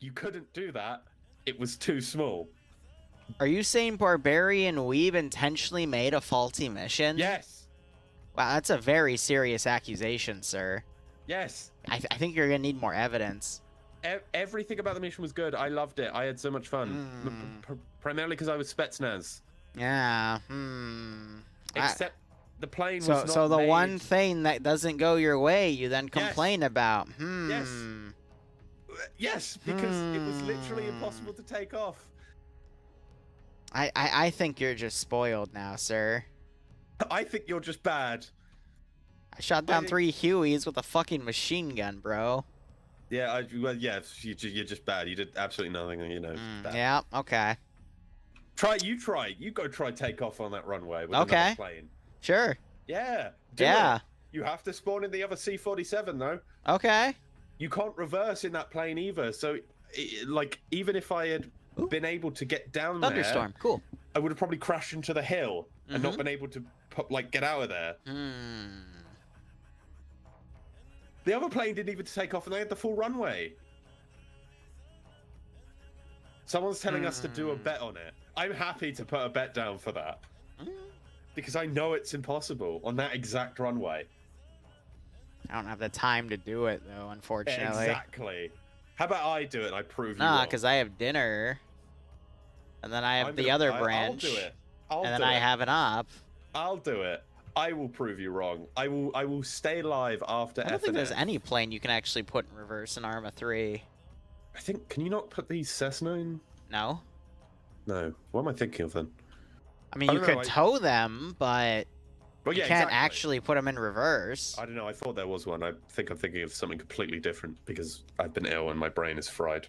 You couldn't do that. It was too small. Are you saying Barbarian Weeb intentionally made a faulty mission? Yes. Wow, that's a very serious accusation, sir. Yes. I think you're gonna need more evidence. Everything about the mission was good. I loved it. I had so much fun. Primarily because I was Spetsnaz. Yeah. Except the plane was not So the made... one thing that doesn't go your way, you then complain Yes. about. Yes. Yes, because it was literally impossible to take off. I think you're just spoiled now, sir. I think you're just bad. I shot down 3 Hueys with a fucking machine gun, bro. Yeah, well, yeah, you're just bad. You did absolutely nothing, you know. Yeah, okay. You go try take off on that runway with another plane. Sure. Yeah. Yeah. It. You have to spawn in the other C-47, though. Okay. You can't reverse in that plane either. So, like, even if I had been able to get down Thunderstorm. Cool. I would have probably crashed into the hill and not been able to, get out of there. The other plane didn't even take off, and they had the full runway. Someone's telling us to do a bet on it. I'm happy to put a bet down for that. Because I know it's impossible on that exact runway. I don't have the time to do it, though, unfortunately. Exactly. How about I do it and I prove you wrong? wrong? Because I have dinner. And then I have the other branch. I'll do it. And then I have an op. I'll do it. I will prove you wrong. I will stay alive after I don't think there's any plane you can actually put in reverse in Arma 3. I think, can you not put these Cessna in? No. No. What am I thinking of then? I mean, you could tow them, but you can't actually put them in reverse. I don't know. I thought there was one. I think I'm thinking of something completely different because I've been ill and my brain is fried.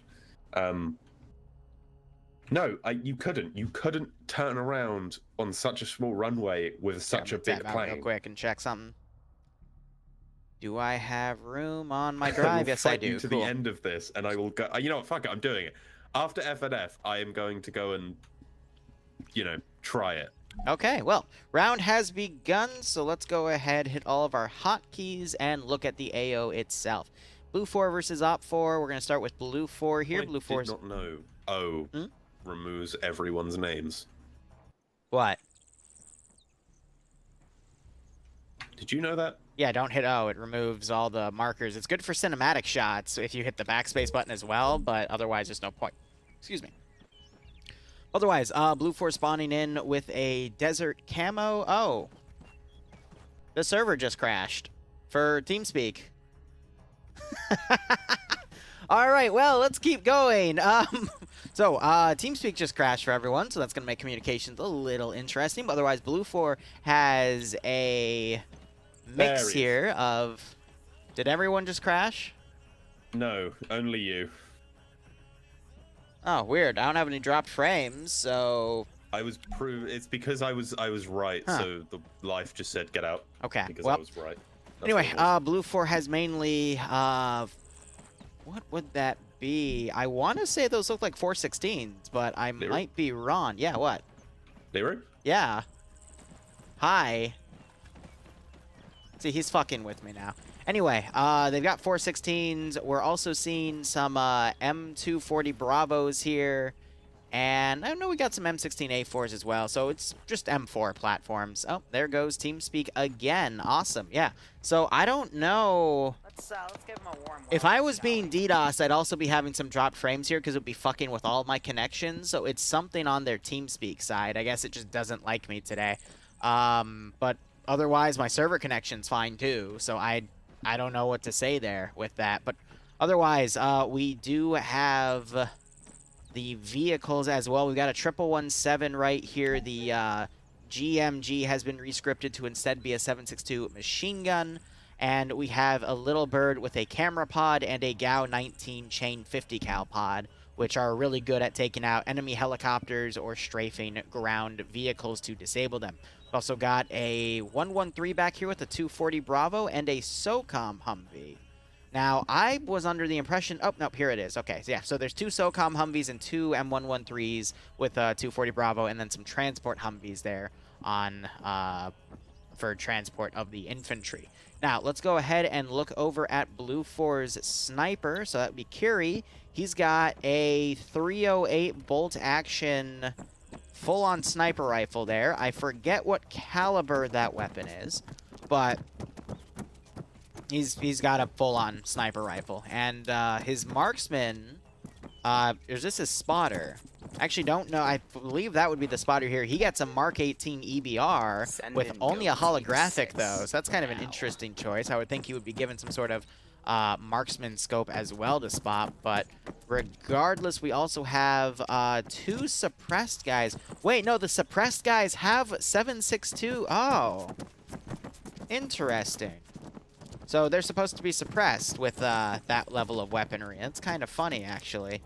No, you couldn't. You couldn't turn around on such a small runway with such a big plane. Real quick and check something. Do I have room on my drive? Yes, I do. You to the end of this, and I will go. You know what? Fuck it. I'm doing it. After FNF, I am going to go and, try it. Okay, well, round has begun, so let's go ahead, hit all of our hotkeys, and look at the AO itself. Blue 4 versus Op 4. We're going to start with Blue 4 here. Blue 4 did not know. Oh. Removes everyone's names. What? Did you know that? Yeah, don't hit O. It removes all the markers. It's good for cinematic shots if you hit the backspace button as well, but otherwise there's no point. Excuse me. Otherwise, Blue 4 spawning in with a desert camo. Oh. The server just crashed for TeamSpeak. All right, well, let's keep going. So, TeamSpeak just crashed for everyone, so that's going to make communications a little interesting. But otherwise, Blue 4 has a mix here of... Did everyone just crash? No, only you. Oh, weird. I don't have any dropped frames, so... It's because I was right, so the life just said get out. Okay, because I was right. Anyway, Blue 4 has mainly... what would that be? I want to say those look like 416s, but I might be wrong. Yeah, what? Liru? Yeah. Hi. See, he's fucking with me now. Anyway, they've got 416s. We're also seeing some M240 Bravos here. And I know we got some M16A4s as well, so it's just M4 platforms. Oh, there goes TeamSpeak again. Awesome, yeah. So I don't know... Let's give him a warm if I was being DDoS, I'd also be having some dropped frames here because it would be fucking with all of my connections. So it's something on their TeamSpeak side. I guess it just doesn't like me today. But otherwise, my server connection's fine too. So I don't know what to say there with that. But otherwise, we do have the vehicles as well. We've got a 1117 right here. The GMG has been rescripted to instead be a 7.62 machine gun. And we have a Little Bird with a camera pod and a GAU 19 chain 50 cal pod, which are really good at taking out enemy helicopters or strafing ground vehicles to disable them. We've also got a 113 back here with a 240 Bravo and a SOCOM Humvee. Now, I was under the impression... Oh, nope, here it is. Okay, so yeah, so there's 2 SOCOM Humvees and 2 M113s with a 240 Bravo and then some transport Humvees there on... for transport of the infantry. Now, let's go ahead and look over at Blue 4's sniper. So that would be Curie. He's got a 308 bolt action full-on sniper rifle there. I forget what caliber that weapon is, but he's got a full-on sniper rifle. And his marksman, is this his spotter? Actually, don't know. I believe that would be the spotter here. He gets a Mark 18 EBR with only a holographic, though. So that's kind of an interesting choice. I would think he would be given some sort of marksman scope as well to spot. But regardless, we also have 2 suppressed guys. Wait, no, the suppressed guys have 7.62. Oh, interesting. So they're supposed to be suppressed with that level of weaponry. That's kind of funny, actually.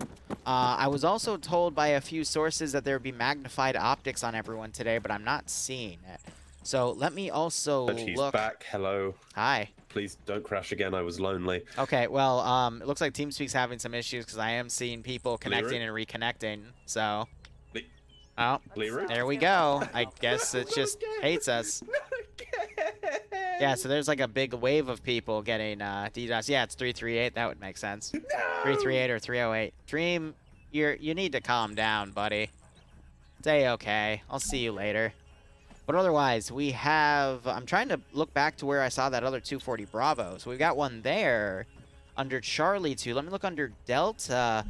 I was also told by a few sources that there would be magnified optics on everyone today, but I'm not seeing it. So let me also look. Back. Hello. Hi. Please don't crash again. I was lonely. Okay, well, it looks like TeamSpeak's having some issues because I am seeing people connecting and reconnecting. So, oh, Liru? there we go. I guess it just hates us. Yeah, so there's like a big wave of people getting DDoS. Yeah, it's 338. That would make sense. No! 338 or 308. Dream, you need to calm down, buddy. It's A-okay. I'll see you later. But otherwise, we have... I'm trying to look back to where I saw that other 240 Bravo. So we've got one there under Charlie 2. Let me look under Delta.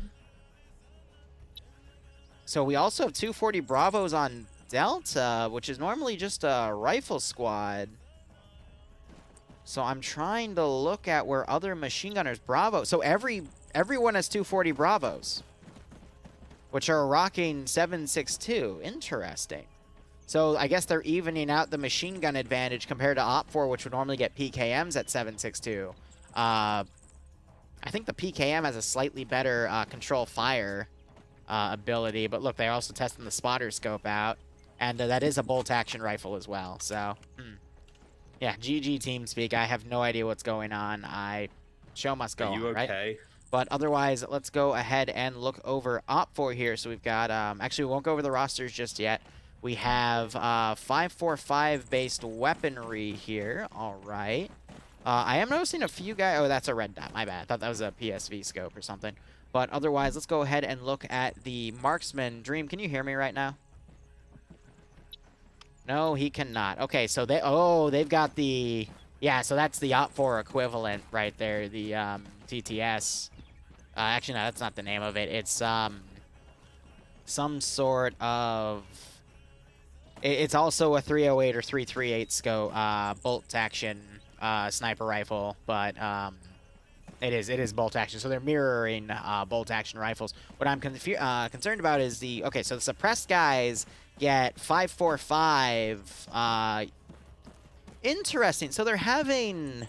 So we also have 240 Bravos on Delta, which is normally just a rifle squad. So I'm trying to look at where other machine gunners Bravo. So everyone has 240 Bravos, which are rocking 7.62. Interesting. So I guess they're evening out the machine gun advantage compared to Op4, which would normally get PKMs at 7.62. I think the PKM has a slightly better control fire ability, but look, they're also testing the spotter scope out, and that is a bolt action rifle as well. So. Yeah, GG TeamSpeak. I have no idea what's going on. Show must go on, right? Okay? But otherwise, let's go ahead and look over Op4 here. So we've got, actually, we won't go over the rosters just yet. We have 545-based weaponry here. All right. I am noticing a few guys. Oh, that's a red dot. My bad. I thought that was a PSV scope or something. But otherwise, let's go ahead and look at the marksman. Dream, can you hear me right now? No, he cannot. Okay, so they've got the... Yeah, so that's the Op4 equivalent right there, the TTS. Actually, no, that's not the name of it. It's some sort of... It's also a 308 or 338 scope bolt action sniper rifle, but it is bolt action. So they're mirroring bolt action rifles. What I'm concerned about is the... Okay, so the suppressed guys get 545. Interesting. So they're having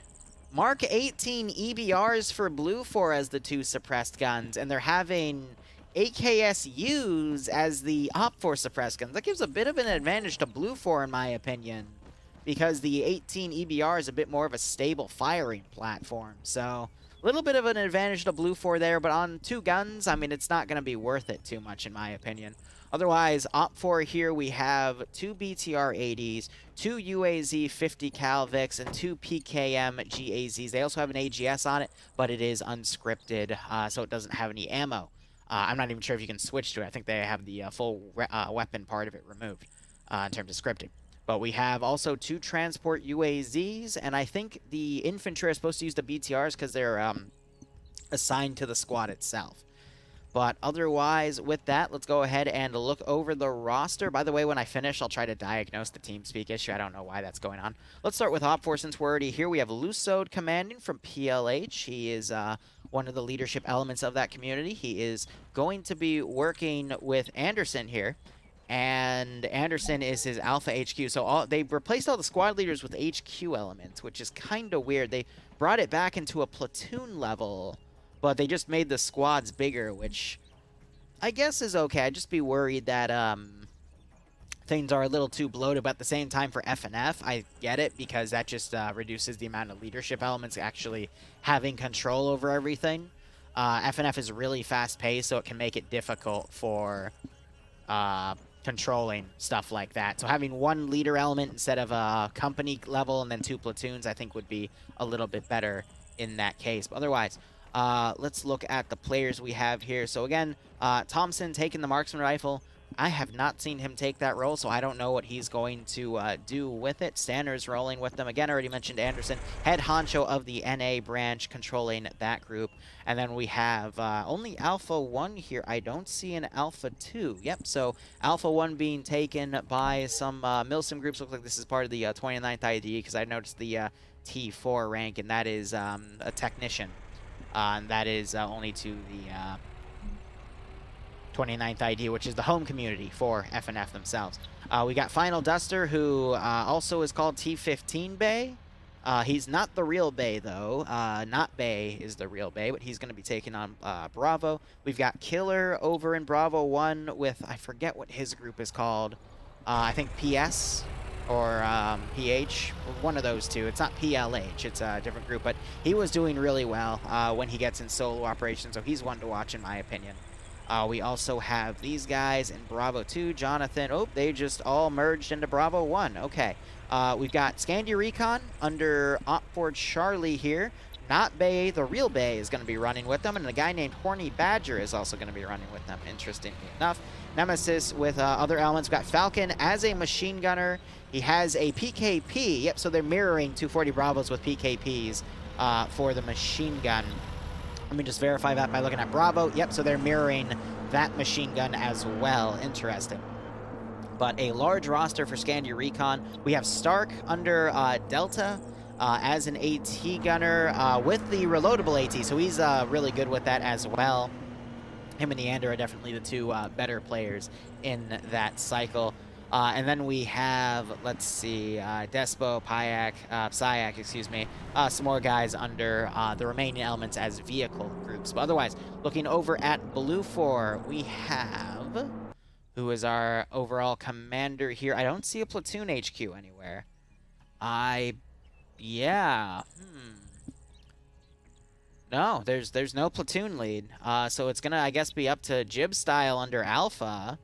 Mark 18 EBRs for Blue 4 as the 2 suppressed guns, and they're having AKSUs as the Op4 suppressed guns. That gives a bit of an advantage to Blue 4, in my opinion, because the 18 EBR is a bit more of a stable firing platform. So a little bit of an advantage to Blue 4 there, but on 2 guns, I mean, it's not going to be worth it too much, in my opinion. Otherwise, Op4 here, we have 2 BTR 80s, 2 UAZ 50 cal Vics, and 2 PKM GAZs. They also have an AGS on it, but it is unscripted, so it doesn't have any ammo. I'm not even sure if you can switch to it. I think they have the full weapon part of it removed in terms of scripting. But we have also 2 transport UAZs, and I think the infantry are supposed to use the BTRs because they're assigned to the squad itself. But otherwise, with that, let's go ahead and look over the roster. By the way, when I finish, I'll try to diagnose the TeamSpeak issue. I don't know why that's going on. Let's start with Op4 since we're already here. We have Lusode commanding from PLH. He is one of the leadership elements of that community. He is going to be working with Anderson here. And Anderson is his Alpha HQ. So they replaced all the squad leaders with HQ elements, which is kind of weird. They brought it back into a platoon level, but they just made the squads bigger, which I guess is okay. I'd just be worried that things are a little too bloated, but at the same time for FNF, I get it, because that just reduces the amount of leadership elements actually having control over everything. FNF is really fast-paced, so it can make it difficult for controlling stuff like that. So having one leader element instead of a company level and then 2 platoons, I think would be a little bit better in that case. But otherwise, let's look at the players we have here. So again, Thompson taking the marksman rifle. I have not seen him take that role, so I don't know what he's going to do with it. Stanner's rolling with them. Again, I already mentioned Anderson, head honcho of the NA branch, controlling that group. And then we have only Alpha 1 here. I don't see an Alpha 2. Yep, so Alpha 1 being taken by some Milsim groups. Looks like this is part of the 29th ID, because I noticed the T4 rank, and that is a technician. And that is only to the 29th ID, which is the home community for FNF themselves. We got Final Duster, who also is called T15 Bay. He's not the real Bay, though. Not Bay is the real Bay, but he's going to be taking on Bravo. We've got Killer over in Bravo 1 with, I forget what his group is called. I think PS or PH, one of those two. It's not PLH, it's a different group, but he was doing really well when he gets in solo operations, so he's one to watch in my opinion. We also have these guys in Bravo 2, Jonathan. Oh, they just all merged into Bravo 1. Okay. We've got Scandia Recon under Opford Charlie here. Not Bay, the real Bay is going to be running with them, and a guy named Horny Badger is also going to be running with them, interestingly enough. Nemesis with other elements. We've got Falcon as a machine gunner. He has a PKP. Yep, so they're mirroring 240 Bravos with PKPs for the machine gun. Let me just verify that by looking at Bravo. Yep, so they're mirroring that machine gun as well. Interesting. But a large roster for Scandia Recon. We have Stark under Delta as an AT gunner with the reloadable AT, so he's really good with that as well. Him and Neander are definitely the two better players in that cycle. And then we have, let's see, Despo, Psayak, excuse me, some more guys under the remaining elements as vehicle groups. But otherwise, looking over at Blue 4, we have, who is our overall commander here. I don't see a platoon HQ anywhere. Yeah. No, there's no platoon lead. So it's gonna, I guess, be up to Jib Style under Alpha,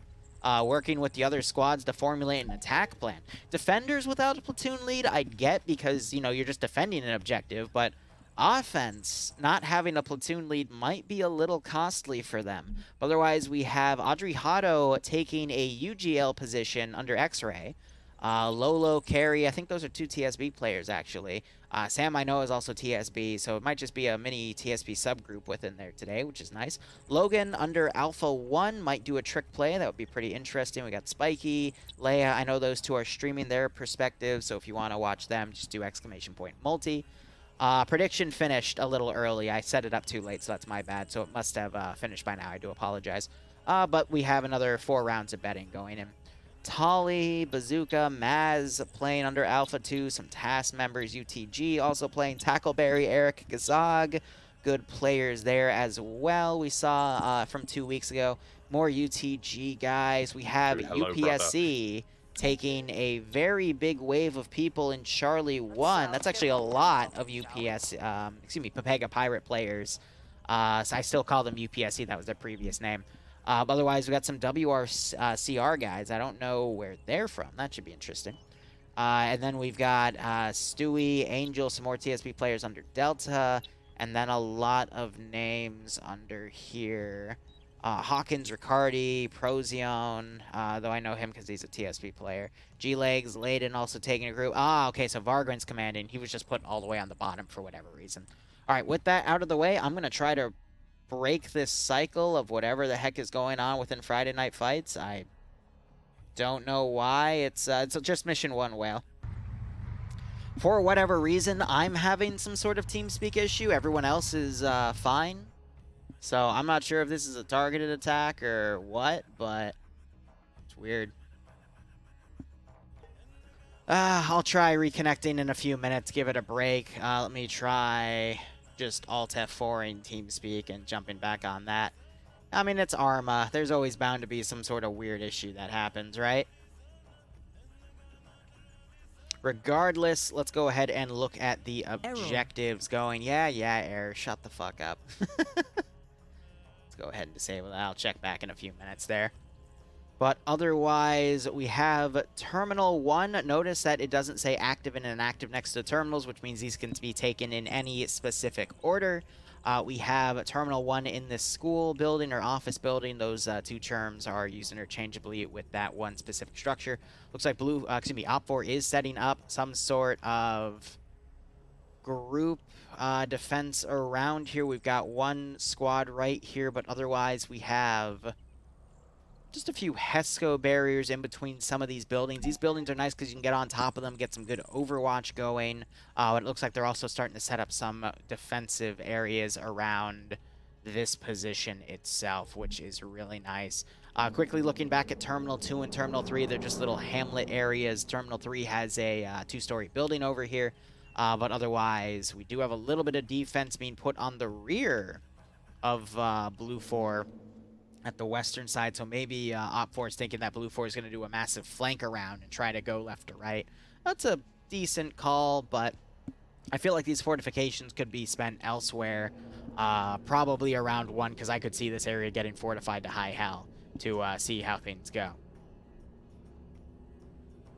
working with the other squads to formulate an attack plan. Defenders without a platoon lead, I'd get, because, you know, you're just defending an objective, but offense, not having a platoon lead might be a little costly for them. But otherwise, we have Audrey Hotto taking a UGL position under X-Ray. Lolo, Carey, I think those are 2 TSB players, actually. Sam, I know, is also TSB, so it might just be a mini TSB subgroup within there today, which is nice. Logan under Alpha 1 might do a trick play. That would be pretty interesting. We got Spiky, Leia. I know those two are streaming their perspective, so if you want to watch them, just do !multi. Prediction finished a little early. I set it up too late, so that's my bad. So it must have finished by now. I do apologize. But we have another 4 rounds of betting going in. Tolly, Bazooka, Maz playing under Alpha 2, some task members, UTG also playing, Tackleberry, Eric, Gazog, good players there as well. We saw from 2 weeks ago, more UTG guys. We have UPSC taking a very big wave of people in Charlie 1. That's actually a lot of Pepega Pirate players. So I still call them UPSC, that was their previous name. But otherwise, we got some WRCR guys. I don't know where they're from. That should be interesting. And then we've got Stewie, Angel, some more TSP players under Delta, and then a lot of names under here. Hawkins, Riccardi, Prozione, though I know him because he's a TSP player. G-Legs, Layden also taking a group. Okay, so Vargren's commanding. He was just put all the way on the bottom for whatever reason. All right, with that out of the way, I'm going to try to break this cycle of whatever the heck is going on within Friday Night Fights. I don't know why. It's just mission 1, Whale. For whatever reason, I'm having some sort of TeamSpeak issue. Everyone else is fine. So I'm not sure if this is a targeted attack or what, but it's weird. I'll try reconnecting in a few minutes, give it a break. Let me try just Alt F4 in TeamSpeak and jumping back on that. I mean, it's Arma. There's always bound to be some sort of weird issue that happens, right? Regardless, let's go ahead and look at the objectives going. Yeah, error. Shut the fuck up. Let's go ahead and disable that. I'll check back in a few minutes there. But otherwise, we have Terminal 1. Notice that it doesn't say active and inactive next to terminals, which means these can be taken in any specific order. We have Terminal 1 in this school building or office building. Those two terms are used interchangeably with that one specific structure. Looks like Op4 is setting up some sort of group defense around here. We've got one squad right here, but otherwise we have just a few HESCO barriers in between some of these buildings. These buildings are nice because you can get on top of them, get some good overwatch going. But it looks like they're also starting to set up some defensive areas around this position itself, which is really nice. Quickly looking back at Terminal 2 and Terminal 3, they're just little hamlet areas. Terminal 3 has a two-story building over here. But otherwise, we do have a little bit of defense being put on the rear of Blue 4 at the western side, so maybe Op4 is thinking that Blue 4 is going to do a massive flank around and try to go left or right. That's a decent call, but I feel like these fortifications could be spent elsewhere, probably around 1, because I could see this area getting fortified to high hell to see how things go.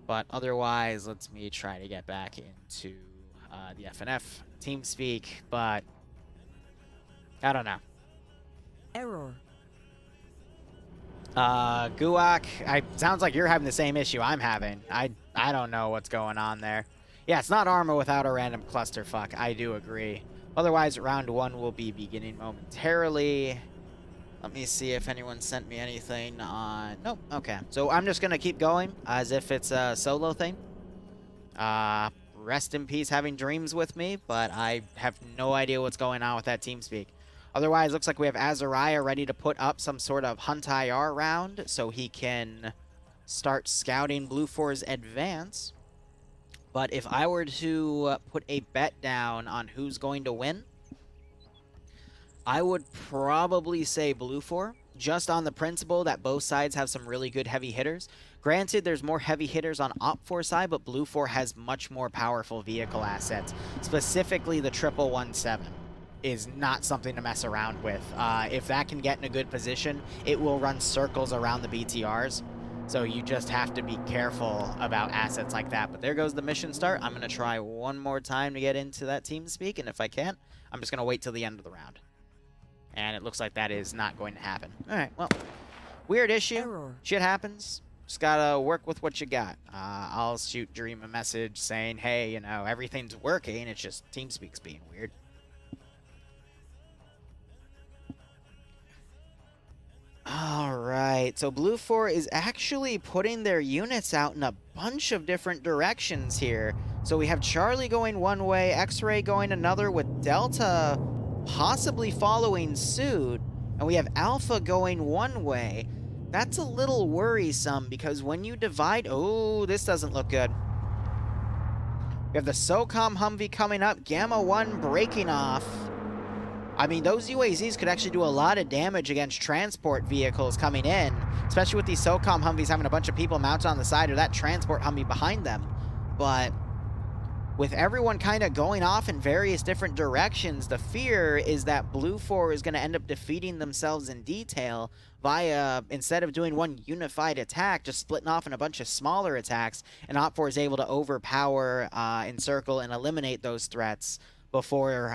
But otherwise, let's me try to get back into the FNF TeamSpeak, but I don't know. Error. Guak, sounds like you're having the same issue I'm having. I don't know what's going on there. Yeah, it's not Arma without a random clusterfuck. I do agree. Otherwise, round 1 will be beginning momentarily. Let me see if anyone sent me anything on... Nope, okay. So I'm just going to keep going as if it's a solo thing. Rest in peace having dreams with me, but I have no idea what's going on with that TeamSpeak. Otherwise, looks like we have Azariah ready to put up some sort of Hunt IR round so he can start scouting Blue 4's advance. But if I were to put a bet down on who's going to win, I would probably say Blue 4, just on the principle that both sides have some really good heavy hitters. Granted, there's more heavy hitters on Op4 side, but Blue 4 has much more powerful vehicle assets, specifically the 117. Is not something to mess around with. If that can get in a good position, it will run circles around the BTRs. So you just have to be careful about assets like that. But there goes the mission start. I'm going to try one more time to get into that TeamSpeak, and if I can't, I'm just going to wait till the end of the round. And it looks like that is not going to happen. All right, well, weird issue. Error. Shit happens. Just got to work with what you got. I'll shoot Dream a message saying, hey, you know, everything's working. It's just TeamSpeak's being weird. All right, so Blue 4 is actually putting their units out in a bunch of different directions here. So we have Charlie going one way, X-Ray going another, with Delta possibly following suit, and we have Alpha going one way. That's a little worrisome because when you divide... Oh, this doesn't look good. We have the SOCOM Humvee coming up, Gamma 1 breaking off. I mean, those UAZs could actually do a lot of damage against transport vehicles coming in, especially with these SOCOM Humvees having a bunch of people mounted on the side or that transport Humvee behind them. But with everyone kind of going off in various different directions, the fear is that Blue 4 is going to end up defeating themselves in detail via, instead of doing one unified attack, just splitting off in a bunch of smaller attacks, and Op4 is able to overpower, encircle, and eliminate those threats before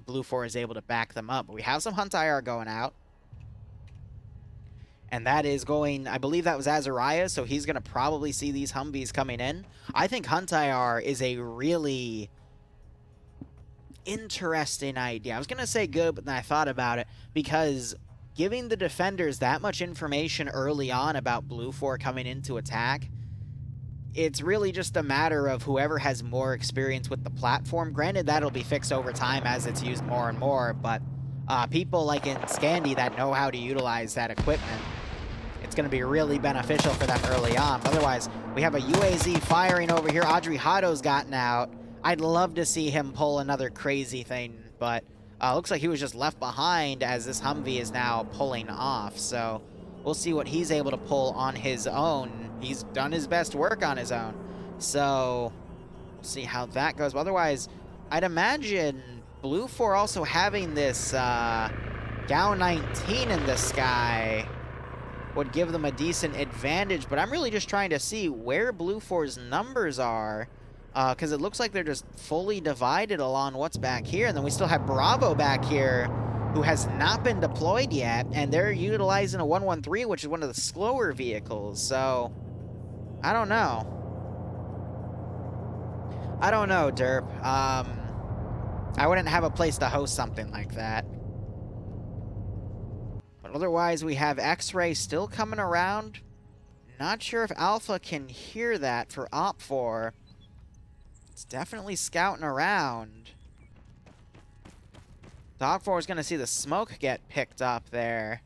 Blue 4 is able to back them up. But we have some Hunt IR going out. And that is going, I believe that was Azariah, so he's going to probably see these Humvees coming in. I think Hunt IR is a really interesting idea. I was going to say good, but then I thought about it, because giving the defenders that much information early on about Blue 4 coming into attack, it's really just a matter of whoever has more experience with the platform. Granted, that'll be fixed over time as it's used more and more, but people like in Scandi that know how to utilize that equipment, it's going to be really beneficial for them early on. Otherwise, we have a UAZ firing over here. Audrey Hotto's gotten out. I'd love to see him pull another crazy thing, but looks like he was just left behind as this Humvee is now pulling off. So we'll see what he's able to pull on his own. He's done his best work on his own. So we'll see how that goes. But otherwise, I'd imagine Blue 4 also having this GAU 19 in the sky would give them a decent advantage, but I'm really just trying to see where Blue 4's numbers are, because it looks like they're just fully divided along what's back here, and then we still have Bravo back here, who has not been deployed yet, and they're utilizing a 113, which is one of the slower vehicles, so I don't know. I don't know, Derp. I wouldn't have a place to host something like that. But otherwise, we have X-Ray still coming around. Not sure if Alpha can hear that for Op4. It's definitely scouting around. Dog 4 is going to see the smoke get picked up there.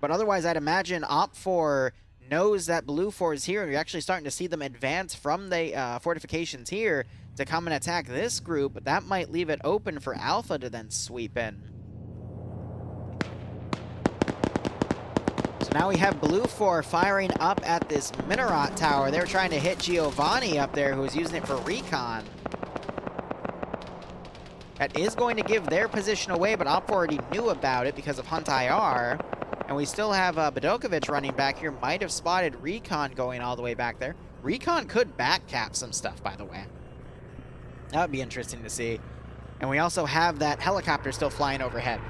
But otherwise, I'd imagine Op4 knows that Blue 4 is here, and you're actually starting to see them advance from the fortifications here to come and attack this group, but that might leave it open for Alpha to then sweep in. So now we have Blue 4 firing up at this Minaret tower. They're trying to hit Giovanni up there, who's using it for recon. That is going to give their position away, but Op4 already knew about it because of Hunt IR. And we still have Bedokovic running back here. Might have spotted Recon going all the way back there. Recon could backcap some stuff, by the way. That would be interesting to see. And we also have that helicopter still flying overhead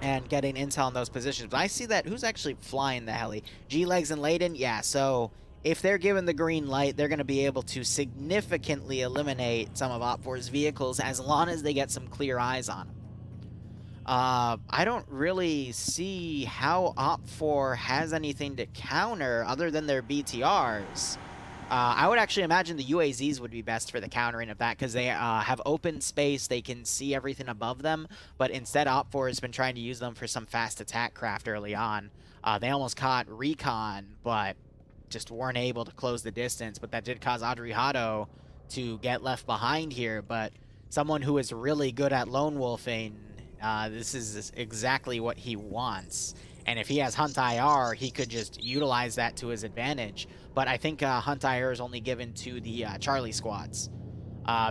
and getting intel in those positions. But I see that. Who's actually flying the heli? G-Legs and Layden? Yeah, so if they're given the green light, they're going to be able to significantly eliminate some of Op4's vehicles as long as they get some clear eyes on them. I don't really see how Op4 has anything to counter other than their BTRs. I would actually imagine the UAZs would be best for the countering of that because they have open space, they can see everything above them, but instead Op4 has been trying to use them for some fast attack craft early on. They almost caught Recon, but just weren't able to close the distance, but that did cause Adriano to get left behind here, but someone who is really good at lone wolfing, this is exactly what he wants. And if he has Hunt IR, he could just utilize that to his advantage. But I think Hunt IR is only given to the Charlie squads.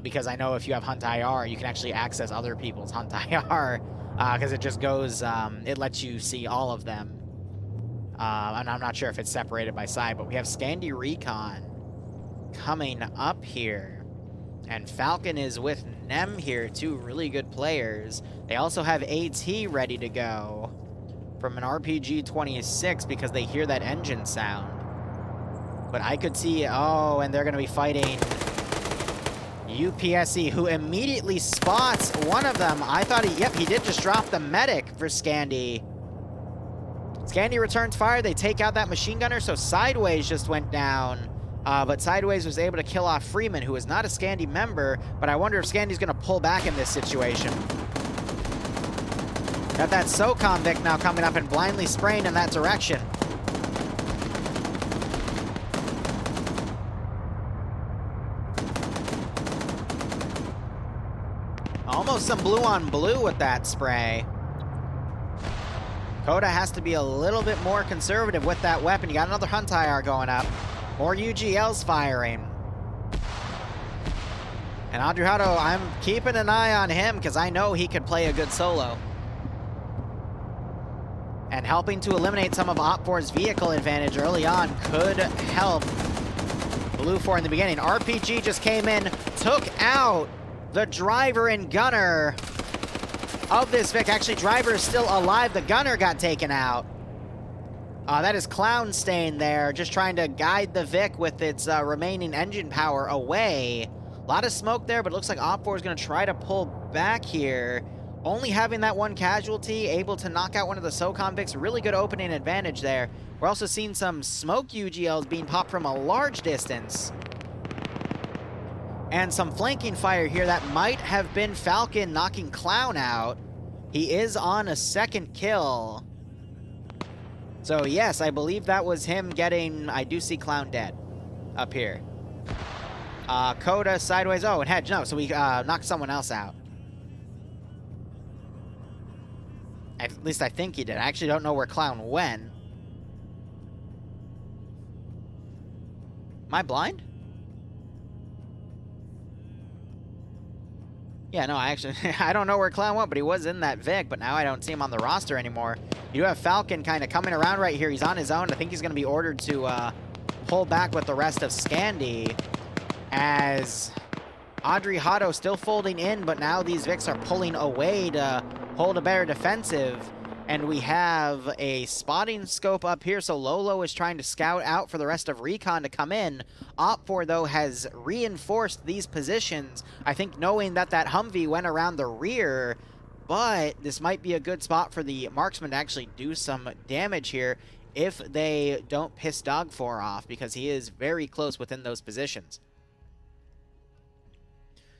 Because I know if you have Hunt IR, you can actually access other people's Hunt IR. Because it just goes, it lets you see all of them. And I'm not sure if it's separated by side, but we have Scandi Recon coming up here. And Falcon is with Nem here, two really good players. They also have AT ready to go from an RPG-26 because they hear that engine sound. But I could see, oh, and they're going to be fighting UPSC, who immediately spots one of them. I thought he did just drop the medic for Scandi. Scandi returns fire. They take out that machine gunner, so Sideways just went down. But Sideways was able to kill off Freeman, who is not a Scandi member, but I wonder if Scandi's going to pull back in this situation. Got that SOCOM Vic now coming up and blindly spraying in that direction. Almost some blue on blue with that spray. Coda has to be a little bit more conservative with that weapon. You got another Hunt IR going up. More UGLs firing. And Adriano, I'm keeping an eye on him because I know he could play a good solo. And helping to eliminate some of Op4's vehicle advantage early on could help Blue 4 in the beginning. RPG just came in, took out the driver and gunner of this Vic. Actually, driver is still alive. The gunner got taken out. That is Clown Stain there, just trying to guide the Vic with its remaining engine power away. A lot of smoke there, but it looks like Op4 is going to try to pull back here. Only having that one casualty, able to knock out one of the SOCOM Vics, really good opening advantage there. We're also seeing some smoke UGLs being popped from a large distance. And some flanking fire here that might have been Falcon knocking Clown out. He is on a second kill. So yes, I believe that was him getting, I do see Clown dead up here. Coda, Sideways, oh, and Hedge, no, so we knocked someone else out. At least I think he did. I actually don't know where Clown went. Am I blind? Yeah, no, I actually, I don't know where Clown went, but he was in that Vic, but now I don't see him on the roster anymore. You do have Falcon kind of coming around right here. He's on his own. I think he's going to be ordered to pull back with the rest of Scandi, as Audrey Hotto still folding in, but now these Vics are pulling away to hold a better defensive. And we have a spotting scope up here, so Lolo is trying to scout out for the rest of Recon to come in. Op4, though, has reinforced these positions, I think knowing that that Humvee went around the rear, but this might be a good spot for the marksman to actually do some damage here if they don't piss Dog4 off, because he is very close within those positions.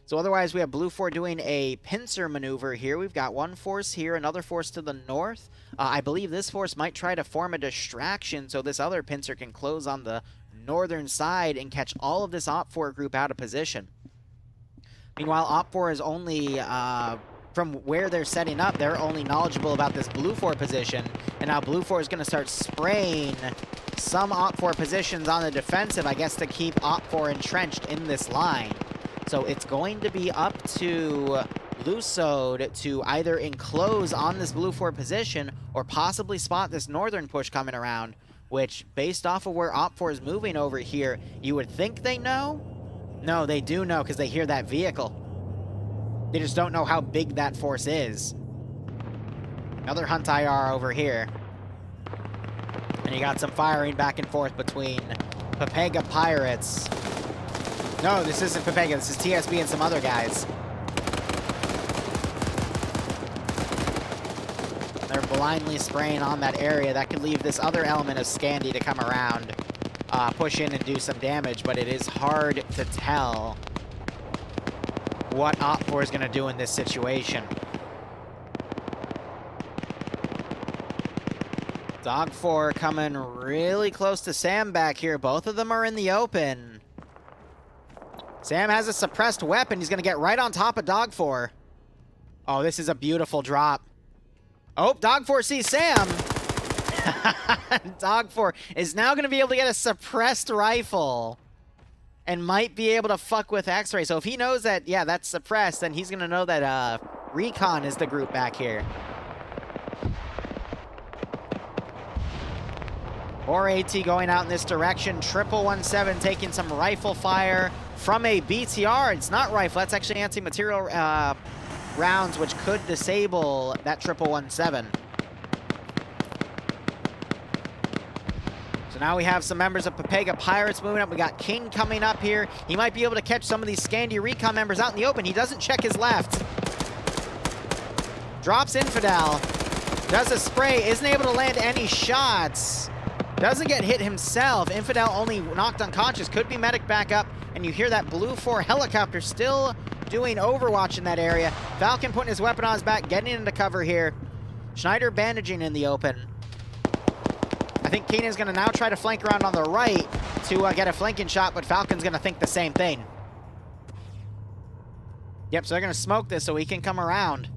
So otherwise, we have Blue 4 doing a pincer maneuver here. We've got one force here, another force to the north. I believe this force might try to form a distraction so this other pincer can close on the northern side and catch all of this Op4 group out of position. Meanwhile, Op4 is only, from where they're setting up, they're only knowledgeable about this Blue 4 position. And now Blue 4 is going to start spraying some Op4 positions on the defensive, I guess, to keep Op4 entrenched in this line. So it's going to be up to Lusode to either enclose on this Blue 4 position or possibly spot this northern push coming around, which, based off of where Op4 is moving over here, you would think they know? No, they do know because they hear that vehicle. They just don't know how big that force is. Another Hunt IR over here. And you got some firing back and forth between Pepega Pirates. No, this isn't Pepega, this is TSB and some other guys. They're blindly spraying on that area. That could leave this other element of Scandi to come around, push in and do some damage, but it is hard to tell what Op4 is going to do in this situation. Dog4 coming really close to Sam back here. Both of them are in the open. Sam has a suppressed weapon. He's going to get right on top of Dog4. Oh, this is a beautiful drop. Oh, Dog4 sees Sam. Dog4 is now going to be able to get a suppressed rifle and might be able to fuck with X-Ray. So if he knows that, yeah, that's suppressed, then he's going to know that Recon is the group back here. Or AT going out in this direction. 117 taking some rifle fire from a BTR. It's not rifle, that's actually anti-material rounds, which could disable that 117. So now we have some members of Pepega Pirates moving up. We got King coming up here. He might be able to catch some of these Scandi Recon members out in the open. He doesn't check his left. Drops Infidel. Does a spray, isn't able to land any shots. Doesn't get hit himself. Infidel only knocked unconscious. Could be medic back up. And you hear that Blue 4 helicopter still doing overwatch in that area. Falcon putting his weapon on his back, getting into cover here. Schneider bandaging in the open. I think Keenan's going to now try to flank around on the right to get a flanking shot, but Falcon's going to think the same thing. Yep, so they're going to smoke this so he can come around.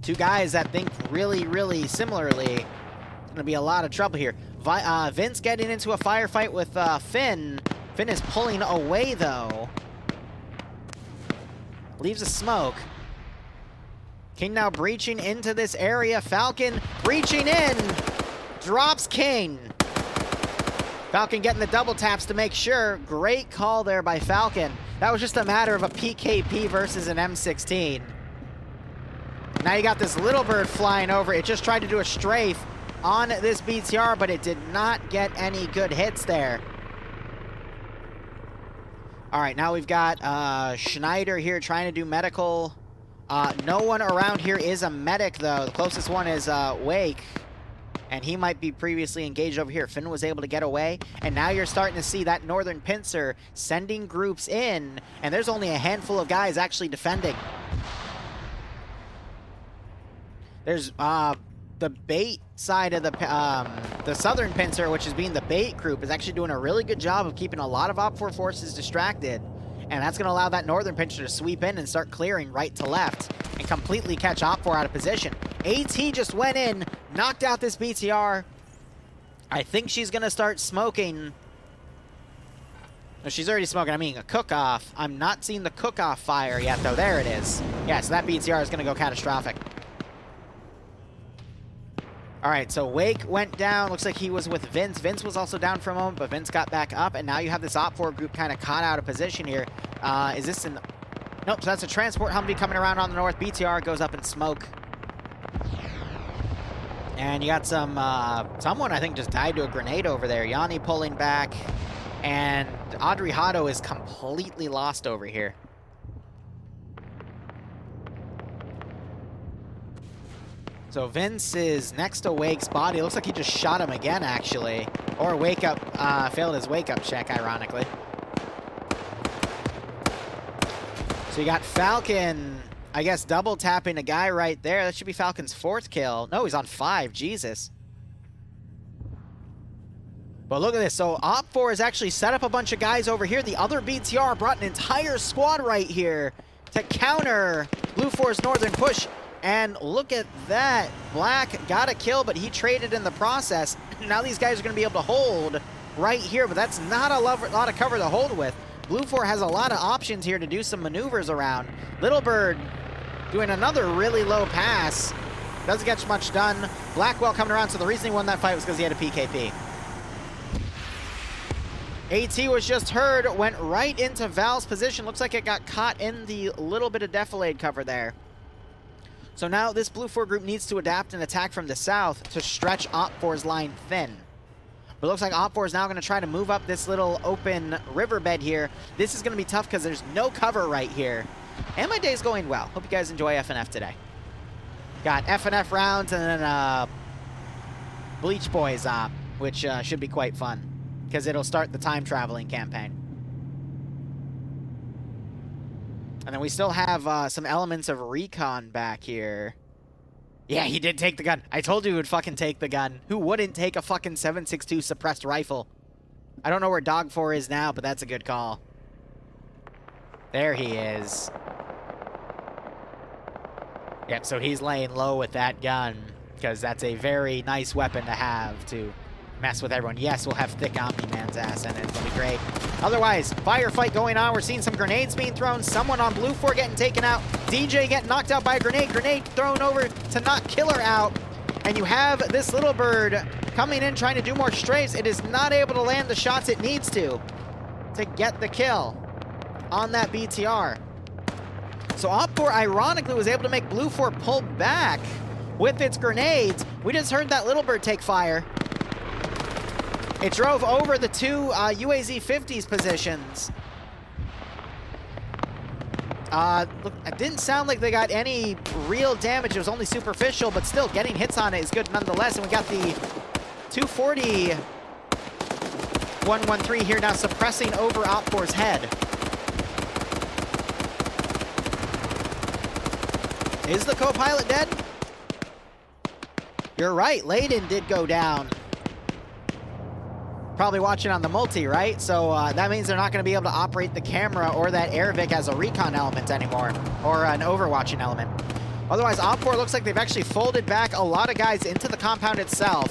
Two guys that think really, really similarly. Going to be a lot of trouble here. Vince getting into a firefight with Finn. Finn is pulling away, though. Leaves a smoke. King now breaching into this area. Falcon breaching in. Drops King. Falcon getting the double taps to make sure. Great call there by Falcon. That was just a matter of a PKP versus an M16. Now you got this little bird flying over. It just tried to do a strafe on this BTR, but it did not get any good hits there. All right, now we've got Schneider here trying to do medical. No one around here is a medic, though. The closest one is Wake, and he might be previously engaged over here. Finn was able to get away, and now you're starting to see that northern pincer sending groups in, and there's only a handful of guys actually defending. There's the bait side of the southern pincer, which is being the bait group, is actually doing a really good job of keeping a lot of Op4 forces distracted. And that's going to allow that northern pincer to sweep in and start clearing right to left and completely catch Op4 out of position. AT just went in, knocked out this BTR. I think she's going to start smoking No, she's already smoking. I mean, a cook-off. I'm not seeing the cook-off fire yet, though. There it is. Yeah, so that BTR is going to go catastrophic. All right, so Wake went down. Looks like he was with Vince. Vince was also down for a moment, but Vince got back up, and now you have this Op4 group kind of caught out of position here. Is this an... Nope, so that's a transport Humvee coming around on the north. BTR goes up in smoke. And you got some... someone, I think, just died to a grenade over there. Yanni pulling back. And Audrey Hotto is completely lost over here. So Vince is next to Wake's body. It looks like he just shot him again, actually. Or Wake up, failed his wake-up check, ironically. So you got Falcon, I guess, double tapping a guy right there. That should be Falcon's 4th kill. No, he's on 5. Jesus. But look at this. So Op4 has actually set up a bunch of guys over here. The other BTR brought an entire squad right here to counter Blue 4's northern push. And look at that. Black got a kill, but he traded in the process. Now these guys are going to be able to hold right here, but that's not a lot of cover to hold with. Blue 4 has a lot of options here to do some maneuvers around. Little Bird doing another really low pass. Doesn't get much done. Blackwell coming around, so the reason he won that fight was because he had a PKP. AT was just heard, went right into Val's position. Looks like it got caught in the little bit of defilade cover there. So now this Blue 4 group needs to adapt and attack from the south to stretch Op4's line thin. But it looks like Op4 is now going to try to move up this little open riverbed here. This is going to be tough because there's no cover right here. And my day's going well. Hope you guys enjoy FNF today. Got FNF rounds and then Bleach Boys op, which should be quite fun because it'll start the time traveling campaign. And then we still have some elements of recon back here. Yeah, he did take the gun. I told you he would fucking take the gun. Who wouldn't take a fucking 7.62 suppressed rifle? I don't know where Dog 4 is now, but that's a good call. There he is. Yep, so he's laying low with that gun because that's a very nice weapon to have to mess with everyone. Yes, we'll have thick Omni-Man's ass in it. It's going to be great. Otherwise, firefight going on. We're seeing some grenades being thrown. Someone on Blue 4 getting taken out. DJ getting knocked out by a grenade. Grenade thrown over to knock Killer out. And you have this Little Bird coming in trying to do more strafes. It is not able to land the shots it needs to get the kill on that BTR. So Op4 ironically was able to make Blue 4 pull back with its grenades. We just heard that Little Bird take fire. It drove over the two UAZ 50s positions. Look, it didn't sound like they got any real damage. It was only superficial, but still getting hits on it is good nonetheless. And we got the 240 113 here now suppressing over Op4's head. Is the co-pilot dead? You're right, Layden did go down. Probably watching on the multi, right? So that means they're not going to be able to operate the camera or that AirVic as a recon element anymore, or an overwatching element. Otherwise, Op4 looks like they've actually folded back a lot of guys into the compound itself.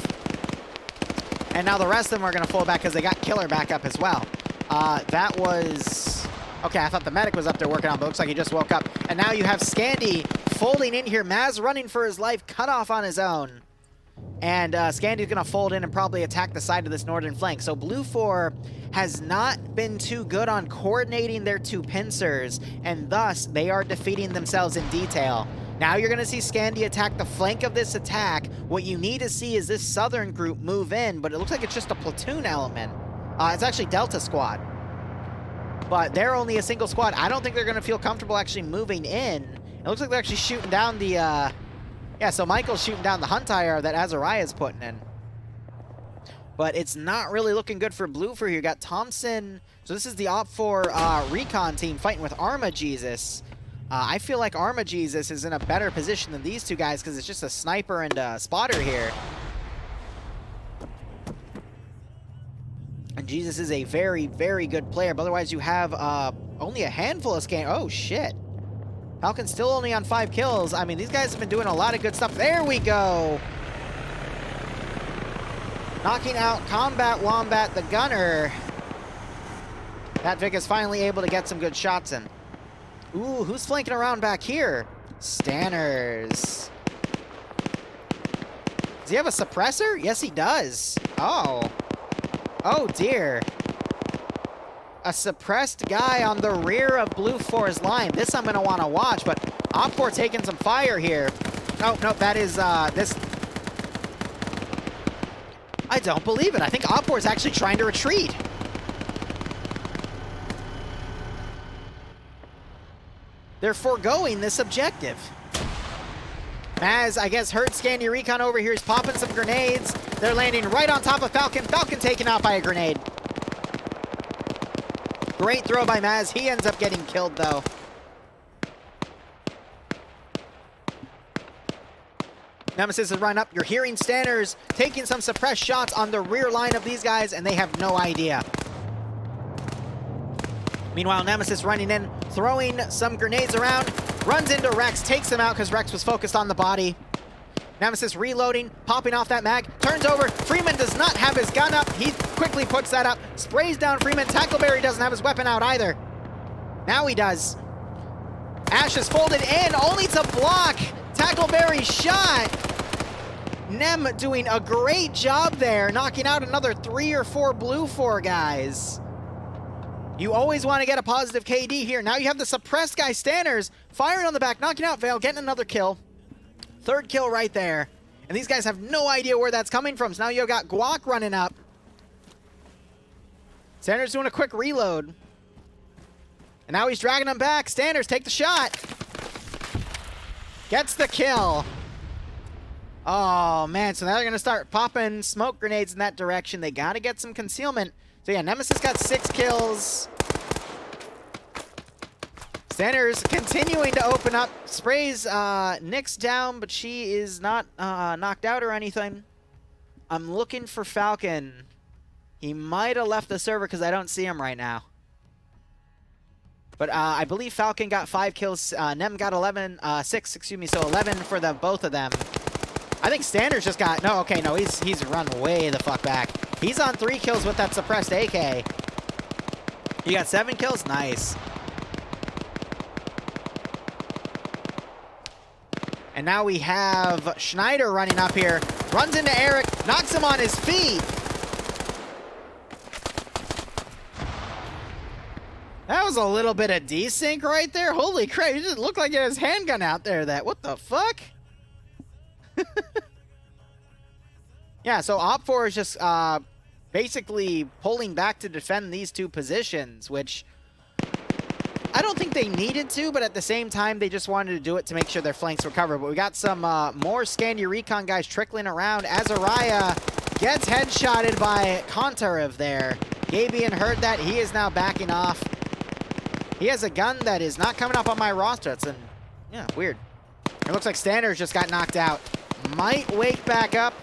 And now the rest of them are going to fold back because they got Killer back up as well. That was... Okay, I thought the medic was up there working on, but looks like he just woke up. And now you have Scandy folding in here. Maz running for his life, cut off on his own. And Scandy's going to fold in and probably attack the side of this northern flank. So Blue 4 has not been too good on coordinating their two pincers, and thus they are defeating themselves in detail. Now you're going to see Scandy attack the flank of this attack. What you need to see is this southern group move in, but it looks like it's just a platoon element. It's actually Delta Squad. But they're only a single squad. I don't think they're going to feel comfortable actually moving in. It looks like they're actually shooting down the... Yeah, so Michael's shooting down the hunt IR that Azariah's putting in. But it's not really looking good for Blue 4 here. You got Thompson. So this is the Op4 recon team fighting with Arma Jesus. I feel like Arma Jesus is in a better position than these two guys because it's just a sniper and a spotter here. And Jesus is a very, very good player. But otherwise, you have only a handful of scan. Oh, shit. Falcon's still only on 5 kills. I mean, these guys have been doing a lot of good stuff. There we go. Knocking out Combat Wombat, the gunner. That Vic is finally able to get some good shots in. Ooh, who's flanking around back here? Stanners. Does he have a suppressor? Yes, he does. Oh. Oh, dear. A suppressed guy on the rear of Blue 4's line. This I'm going to want to watch, but Op4 taking some fire here. Oh, no, that is, this... I don't believe it. I think Op4 is actually trying to retreat. They're foregoing this objective. Maz, I guess, heard Scan Your Recon over here. He's popping some grenades. They're landing right on top of Falcon. Falcon taken out by a grenade. Great throw by Maz. He ends up getting killed, though. Nemesis is running up. You're hearing Stanners taking some suppressed shots on the rear line of these guys, and they have no idea. Meanwhile, Nemesis running in, throwing some grenades around, runs into Rex, takes him out because Rex was focused on the body. Nemesis reloading, popping off that mag, turns over. Freeman does not have his gun up. He quickly puts that up, sprays down Freeman. Tackleberry doesn't have his weapon out either. Now he does. Ash is folded in, only to block Tackleberry's shot. Nem doing a great job there, knocking out another 3 or 4 Blue 4 guys. You always want to get a positive KD here. Now you have the suppressed guy, Stanners, firing on the back, knocking out Vale, getting another kill. 3rd kill right there. And these guys have no idea where that's coming from. So now you've got Guac running up. Stanners doing a quick reload. And now he's dragging them back. Stanners, take the shot. Gets the kill. Oh, man. So now they're going to start popping smoke grenades in that direction. They got to get some concealment. So yeah, Nemesis got 6 kills. Stanners continuing to open up. Sprays Nyx down, but she is not knocked out or anything. I'm looking for Falcon. He might have left the server because I don't see him right now. But I believe Falcon got 5 kills. Nem got 6, excuse me, so 11 for the both of them. I think Stanners just got... No, okay, no, he's run way the fuck back. He's on 3 kills with that suppressed AK. You got 7 kills? Nice. And now we have Schneider running up here. Runs into Eric, knocks him on his feet. That was a little bit of desync right there. Holy crap, he just looked like he had his handgun out there. What the fuck? Yeah, so Op4 is just basically pulling back to defend these 2 positions, which I don't think they needed to, but at the same time, they just wanted to do it to make sure their flanks were covered. But we got some more Scan Your Recon guys trickling around. Azariah gets headshotted by Kontarev there. Gabian heard that. He is now backing off. He has a gun that is not coming up on my roster. It's yeah, weird. It looks like Stanners just got knocked out. Might wake back up.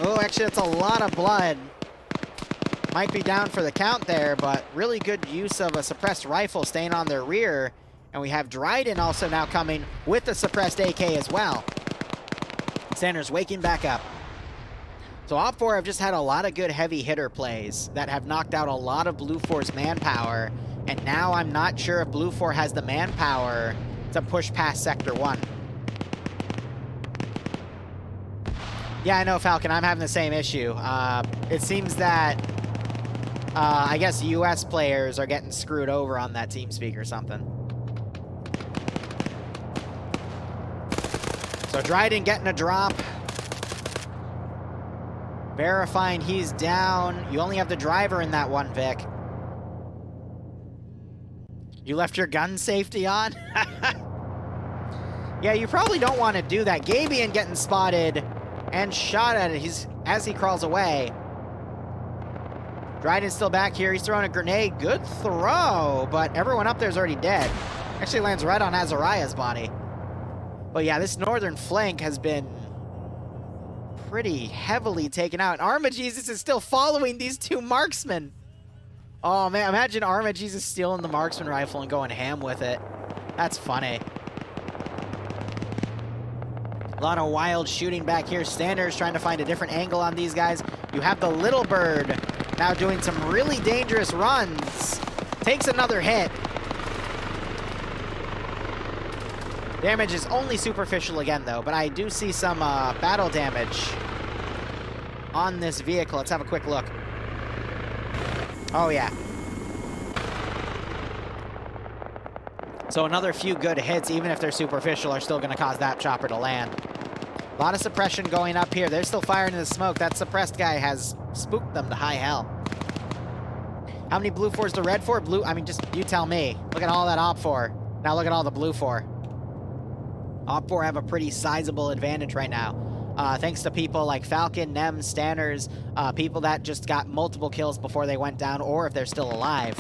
Oh, actually, that's a lot of blood. Might be down for the count there, but really good use of a suppressed rifle staying on their rear. And we have Dryden also now coming with the suppressed AK as well. Stanners waking back up. So Op4 have just had a lot of good heavy hitter plays that have knocked out a lot of Blue 4's manpower. And now I'm not sure if Blue 4 has the manpower to push past Sector 1. Yeah, I know, Falcon. I'm having the same issue. It seems that, I guess, US players are getting screwed over on that TeamSpeak or something. So Dryden getting a drop. Verifying he's down. You only have the driver in that one, Vic. You left your gun safety on? Yeah, you probably don't want to do that. Gabian getting spotted and shot at it as he crawls away. Dryden's still back here. He's throwing a grenade. Good throw, but everyone up there is already dead. Actually lands right on Azariah's body. But yeah, this northern flank has been pretty heavily taken out. Arma Jesus is still following these 2 marksmen. Oh man, imagine Arma Jesus stealing the marksman rifle and going ham with it. That's funny. A lot of wild shooting back here. Stanners trying to find a different angle on these guys. You have the Little Bird now doing some really dangerous runs. Takes another hit. Damage is only superficial again, though, but I do see some battle damage on this vehicle. Let's have a quick look. Oh, yeah. So another few good hits, even if they're superficial, are still going to cause that chopper to land. A lot of suppression going up here. They're still firing in the smoke. That suppressed guy has spooked them to high hell. How many blue fours to red four? Blue, I mean, just you tell me. Look at all that op four. Now look at all the blue four. Op 4 have a pretty sizable advantage right now. Thanks to people like Falcon, Nem, Stanners, people that just got multiple kills before they went down, or if they're still alive.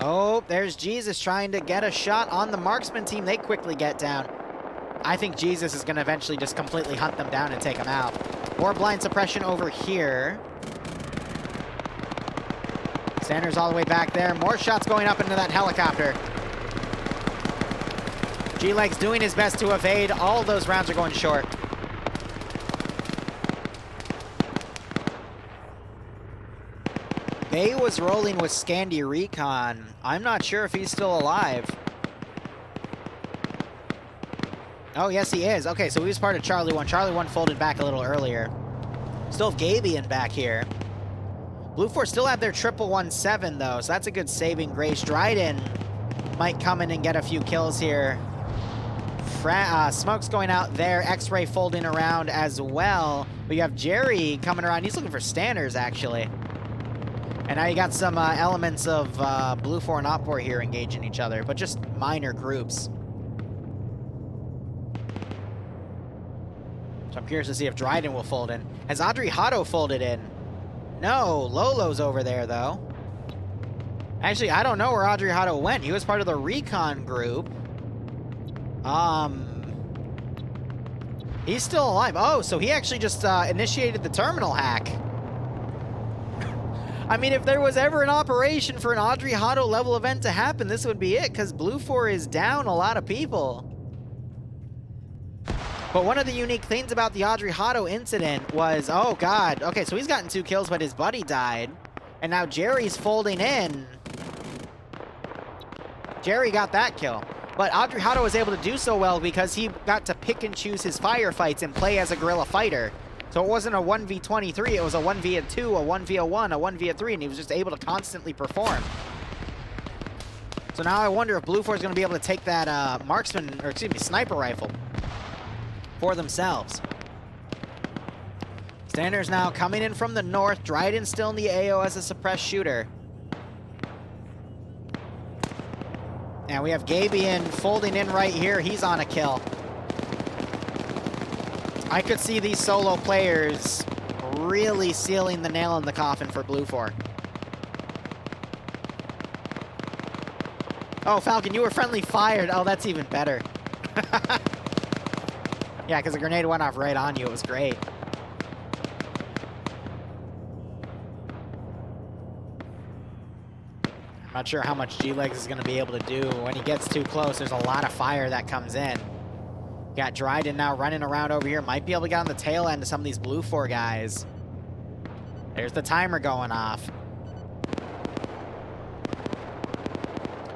Oh, there's Jesus trying to get a shot on the marksman team. They quickly get down. I think Jesus is going to eventually just completely hunt them down and take them out. More blind suppression over here. Stanners all the way back there. More shots going up into that helicopter. G-Leg's doing his best to evade. All of those rounds are going short. Bay was rolling with Scandi Recon. I'm not sure if he's still alive. Oh, yes, he is. Okay, so he was part of Charlie 1. Charlie 1 folded back a little earlier. Still have Gabian back here. Blue 4 still have their 1117, though, so that's a good saving grace. Dryden might come in and get a few kills here. Smoke's going out there. X-Ray folding around as well. But you have Jerry coming around. He's looking for Stanners, actually. And now you got some elements of Blue 4 and Op 4 here engaging each other, but just minor groups. So I'm curious to see if Dryden will fold in. Has Audrey Hotto folded in? No, Lolo's over there, though. Actually, I don't know where Audrey Hotto went. He was part of the recon group. He's still alive. Oh, so he actually just initiated the terminal hack. I mean, if there was ever an operation for an Audrey Hotto level event to happen, this would be it, because Blue 4 is down a lot of people. But one of the unique things about the Audrey Hotto incident was, oh god, okay, so he's gotten 2 kills, but his buddy died. And now Jerry's folding in. Jerry got that kill. But Audrey Hotto was able to do so well because he got to pick and choose his firefights and play as a guerrilla fighter. So it wasn't a 1v23, it was a 1v2, a 1v1, a 1v3, and he was just able to constantly perform. So now I wonder if Blue 4 is going to be able to take that marksman, or excuse me, sniper rifle for themselves. Stanners now coming in from the north. Dryden still in the AO as a suppressed shooter. And we have Gabian folding in right here. He's on a kill. I could see these solo players really sealing the nail in the coffin for Blue 4. Oh, Falcon, you were friendly fired. Oh, that's even better. Yeah, because the grenade went off right on you. It was great. I'm not sure how much G-Legs is going to be able to do. When he gets too close, there's a lot of fire that comes in. Got Dryden now running around over here. Might be able to get on the tail end of some of these Blue 4 guys. There's the timer going off.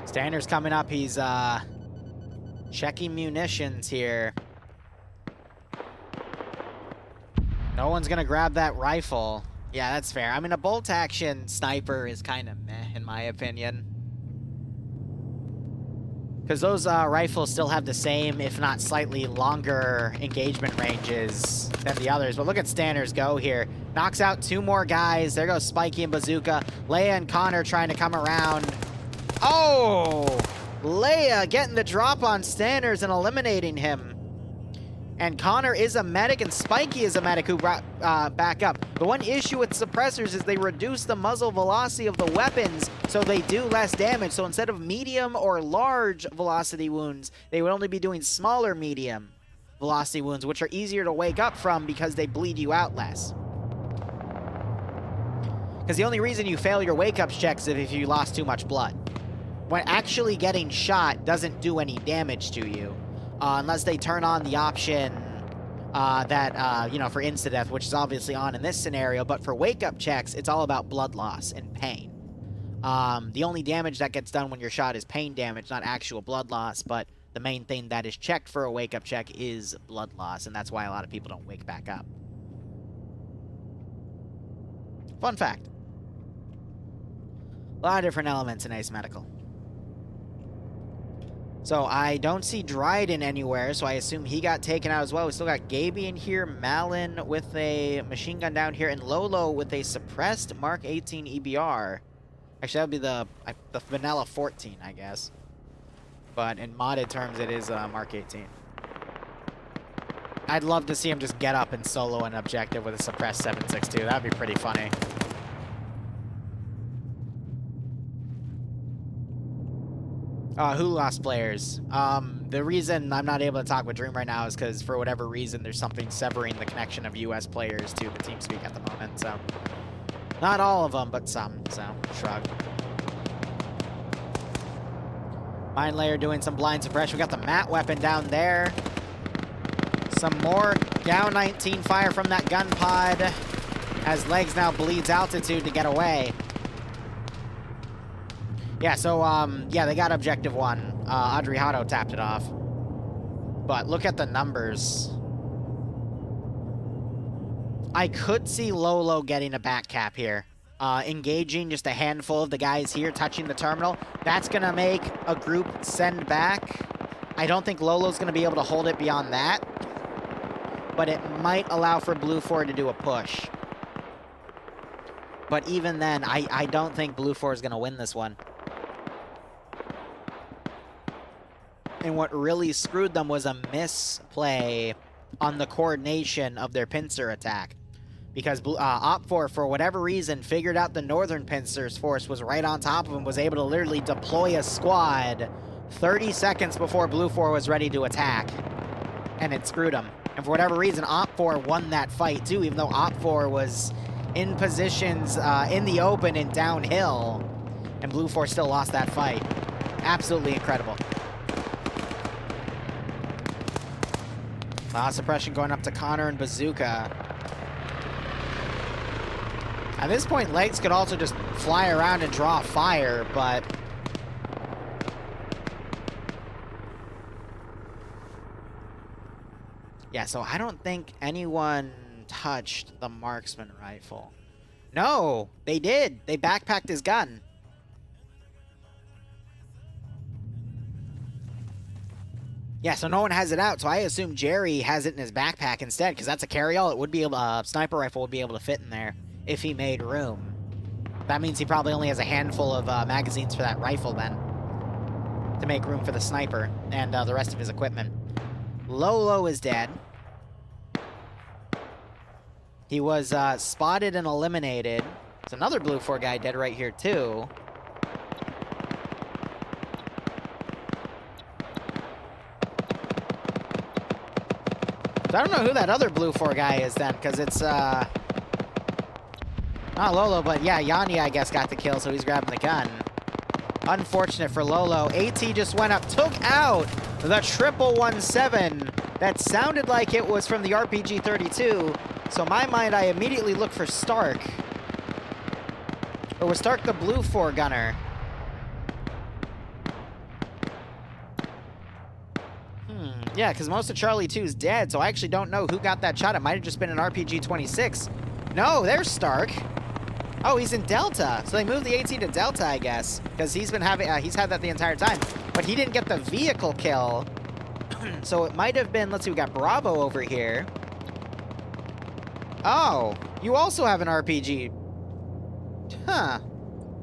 Stander's coming up. He's checking munitions here. No one's going to grab that rifle. Yeah, that's fair. I mean, a bolt-action sniper is kind of meh, in my opinion. Because those rifles still have the same, if not slightly longer, engagement ranges than the others. But look at Stanners go here. Knocks out 2 more guys. There goes Spiky and Bazooka. Leia and Connor trying to come around. Oh! Leia getting the drop on Stanners and eliminating him. And Connor is a medic, and Spiky is a medic who brought back up. The one issue with suppressors is they reduce the muzzle velocity of the weapons, so they do less damage. So instead of medium or large velocity wounds, they would only be doing smaller medium velocity wounds, which are easier to wake up from because they bleed you out less. Because the only reason you fail your wake-up checks is if you lost too much blood. When actually getting shot doesn't do any damage to you. Unless they turn on the option you know, for insta-death, which is obviously on in this scenario. But for wake-up checks, it's all about blood loss and pain. The only damage that gets done when you're shot is pain damage, not actual blood loss, but the main thing that is checked for a wake-up check is blood loss, and that's why a lot of people don't wake back up. Fun fact. A lot of different elements in Ace Medical. So I don't see Dryden anywhere, so I assume he got taken out as well. We still got Gaby in here, Malin with a machine gun down here, and Lolo with a suppressed Mark 18 EBR. Actually, that would be the vanilla 14, I guess. But in modded terms, it is Mark 18. I'd love to see him just get up and solo an objective with a suppressed 7.62. That would be pretty funny. Who lost players? The reason I'm not able to talk with Dream right now is because for whatever reason, there's something severing the connection of US players to the TeamSpeak at the moment, so. Not all of them, but some, so shrug. Mine Layer doing some blind suppression. We got the mat weapon down there. Some more down 19 fire from that gun pod as Legs now bleeds altitude to get away. Yeah, so, yeah, they got objective 1. Adriano tapped it off. But look at the numbers. I could see Lolo getting a back cap here. Engaging just a handful of the guys here, touching the terminal. That's going to make a group send back. I don't think Lolo's going to be able to hold it beyond that. But it might allow for Blue 4 to do a push. But even then, I don't think Blue 4 is going to win this one. And what really screwed them was a misplay on the coordination of their pincer attack. Because Op4, for whatever reason, figured out the northern pincer's force was right on top of him, was able to literally deploy a squad 30 seconds before Blue 4 was ready to attack. And it screwed him. And for whatever reason, Op4 won that fight too, even though Op4 was in positions in the open and downhill. And Blue 4 still lost that fight. Absolutely incredible. Suppression going up to Connor and Bazooka. At this point, Legs could also just fly around and draw fire, but... Yeah, so I don't think anyone touched the marksman rifle. No, they did. They backpacked his gun. Yeah, so no one has it out, so I assume Jerry has it in his backpack instead, because that's a carry-all. It would be able, sniper rifle would be able to fit in there if he made room. That means he probably only has a handful of magazines for that rifle then, to make room for the sniper and the rest of his equipment. Lolo is dead. He was spotted and eliminated. There's another Blue 4 guy dead right here too. So I don't know who that other Blue 4 guy is then, because it's, not Lolo, but yeah, Yanni, I guess, got the kill, so he's grabbing the gun. Unfortunate for Lolo. AT just went up, took out the 117. That sounded like it was from the RPG-32. So in my mind, I immediately look for Stark. Or was Stark the Blue 4 gunner? Yeah, because most of Charlie 2 is dead, so I actually don't know who got that shot. It might have just been an RPG-26. No, there's Stark. Oh, he's in Delta. So they moved the AT to Delta, I guess, because he's been having he's had that the entire time. But he didn't get the vehicle kill. So it might have been, let's see, we got Bravo over here. Oh, you also have an RPG. Huh.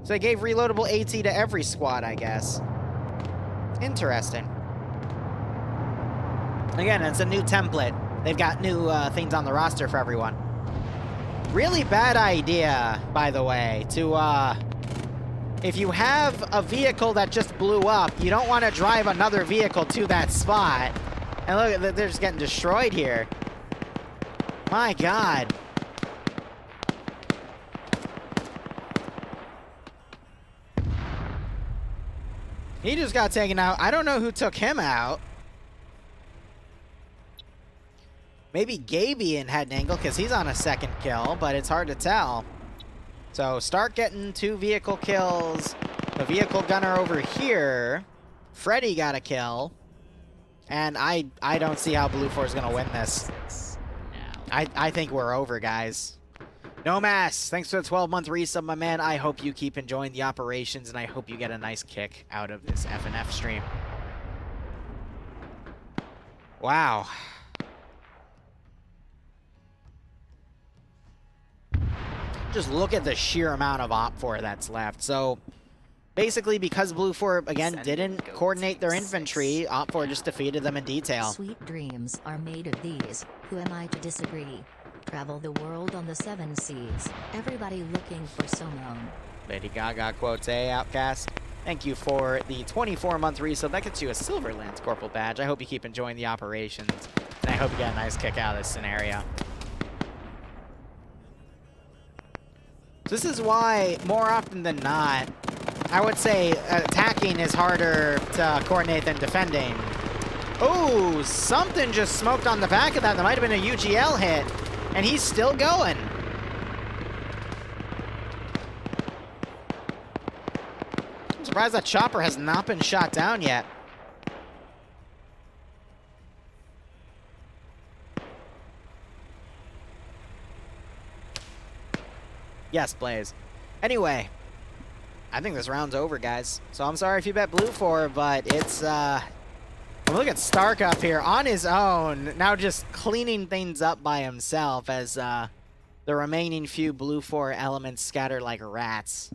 So they gave reloadable AT to every squad, I guess. Interesting. Again, it's a new template. They've got new things on the roster for everyone. Really bad idea, by the way, to, if you have a vehicle that just blew up, you don't want to drive another vehicle to that spot. And look, they're just getting destroyed here. My God. He just got taken out. I don't know who took him out. Maybe Gabian had an angle because he's on a second kill, but it's hard to tell. So Stark getting 2 vehicle kills. The vehicle gunner over here. Freddy got a kill. And I don't see how Blue 4 is going to win this. I think we're over, guys. No Mass, thanks for the 12-month resub, my man. I hope you keep enjoying the operations, and I hope you get a nice kick out of this FNF stream. Wow. Just look at the sheer amount of Op4 that's left. So, basically, because Blue 4, again, didn't coordinate their infantry, Op4 just defeated them in detail. Sweet dreams are made of these. Who am I to disagree? Travel the world on the 7 seas. Everybody looking for someone. Lady Gaga quotes, "Hey, Outcast. Thank you for the 24-month resub. That gets you a Silver Lance Corporal badge. I hope you keep enjoying the operations, and I hope you get a nice kick out of this scenario." This is why, more often than not, I would say attacking is harder to coordinate than defending. Oh, something just smoked on the back of that. That might have been a UGL hit, and he's still going. I'm surprised that chopper has not been shot down yet. Yes, Blaze. Anyway, I think this round's over, guys. So I'm sorry if you bet Blue 4, but it's, look at Stark up here on his own, now just cleaning things up by himself as the remaining few Blue 4 elements scatter like rats.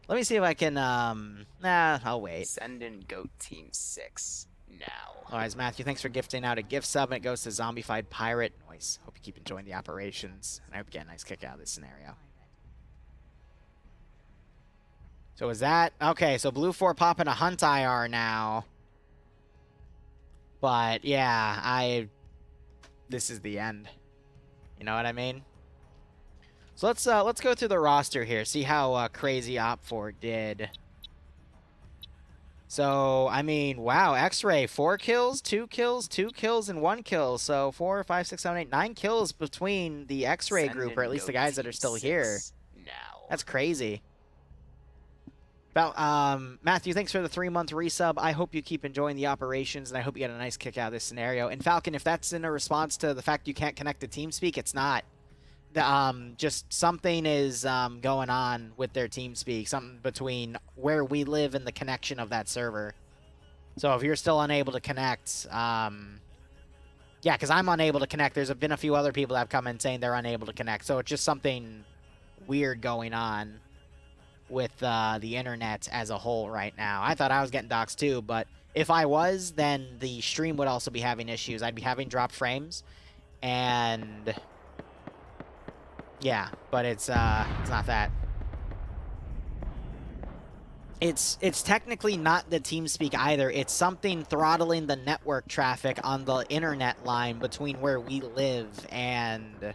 Let me see if I can, nah, I'll wait. Send in Goat Team 6 now. Alright, Matthew, thanks for gifting out a gift sub. It goes to Zombified Pirate. Nice. Hope you keep enjoying the operations, and I hope you get a nice kick out of this scenario. So is that... Okay, so Blue 4 popping a Hunt IR now. But, yeah, this is the end. You know what I mean? So let's go through the roster here, see how crazy Op4 did. So, I mean, wow, X-Ray, 4 kills, 2 kills, 2 kills, and 1 kill. So 4, 5, 6, 7, 8, 9 kills between the X-Ray group, or at least the guys that are still here. Now. That's crazy. About, Matthew, thanks for the 3-month resub. I hope you keep enjoying the operations, and I hope you get a nice kick out of this scenario. And Falcon, if that's in a response to the fact you can't connect to TeamSpeak, it's not. Just something is going on with their TeamSpeak, something between where we live and the connection of that server. So if you're still unable to connect, yeah, because I'm unable to connect. There's been a few other people that have come in saying they're unable to connect. So it's just something weird going on with the internet as a whole right now. I thought I was getting doxxed too, but if I was, then the stream would also be having issues. I'd be having dropped frames, and... yeah, but it's not that. It's technically not the TeamSpeak either. It's something throttling the network traffic on the internet line between where we live and the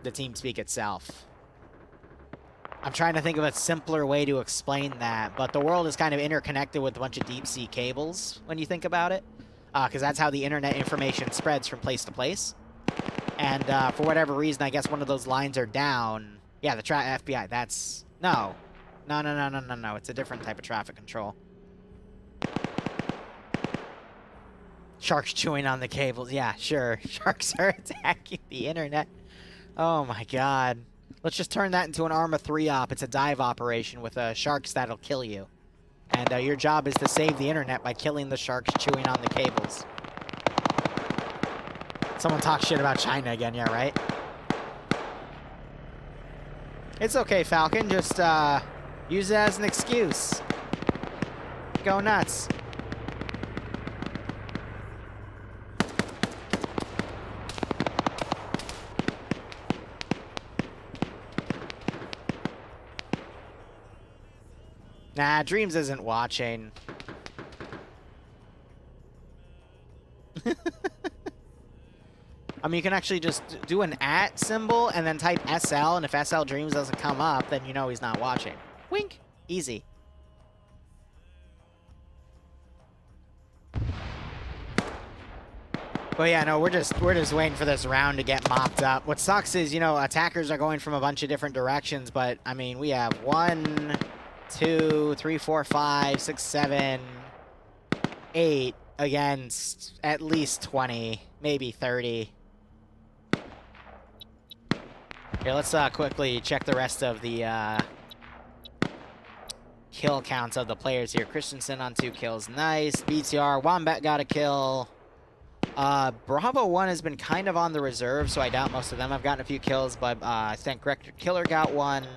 TeamSpeak itself. I'm trying to think of a simpler way to explain that, but the world is kind of interconnected with a bunch of deep-sea cables when you think about it, because that's how the internet information spreads from place to place. And for whatever reason, I guess one of those lines are down. Yeah, the FBI, that's... No. No. It's a different type of traffic control. Sharks chewing on the cables. Yeah, sure. Sharks are attacking the internet. Oh my god. Let's just turn that into an Arma 3 op. It's a dive operation with sharks that'll kill you. And your job is to save the internet by killing the sharks chewing on the cables. Someone talk shit about China again, yeah, right? It's okay, Falcon. Just use it as an excuse. Go nuts. Nah, Dreams isn't watching. I mean, you can actually just do an @ symbol and then type SL, and if SL Dreams doesn't come up, then you know he's not watching. Wink. Easy. But yeah, no, we're just waiting for this round to get mopped up. What sucks is, you know, attackers are going from a bunch of different directions, but I mean, we have 1, 2, 3, 4, 5, 6, 7, 8 against at least 20, maybe 30. Here, let's quickly check the rest of the kill counts of the players here. Christensen on 2 kills, nice. BTR, Wombat got a kill. Bravo 1 has been kind of on the reserve, so I doubt most of them have gotten a few kills, but I think Rector Killer got 1.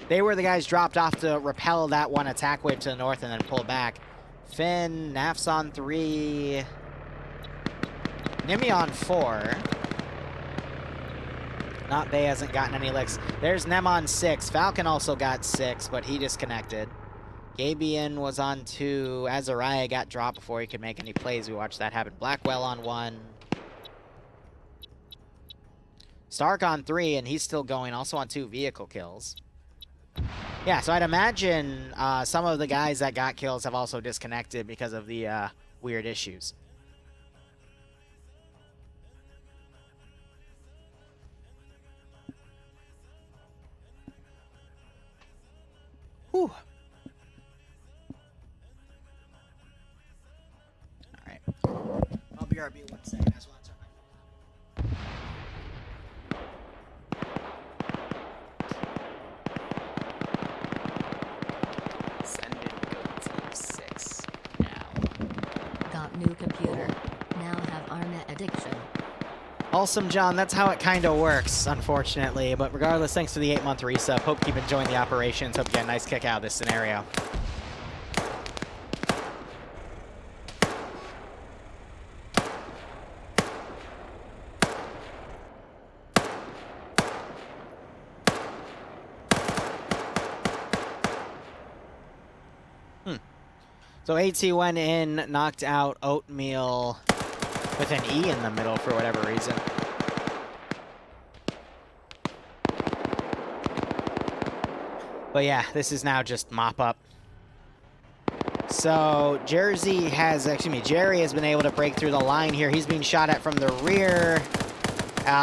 They were the guys dropped off to repel that one attack wave to the north and then pull back. Finn, Naf's on 3. Nimi on 4. Not Bay hasn't gotten any licks. There's Nem on 6. Falcon also got 6, but he disconnected. Gabian was on 2. Azariah got dropped before he could make any plays. We watched that happen. Blackwell on 1. Stark on 3, and he's still going. Also on 2 vehicle kills. Yeah, so I'd imagine some of the guys that got kills have also disconnected because of the weird issues. Whew. Alright. I'll BRB 1 second. That's what I'm talking. Send in Goat Team 6 now. Got new computer. Now have Arma addiction. Awesome, John. That's how it kind of works, unfortunately. But regardless, thanks for the 8-month resub. Hope you keep enjoying the operations. Hope you get a nice kick out of this scenario. So AT went in, knocked out Oatmeal with an E in the middle for whatever reason. But yeah, this is now just mop up. So Jerry has been able to break through the line here. He's being shot at from the rear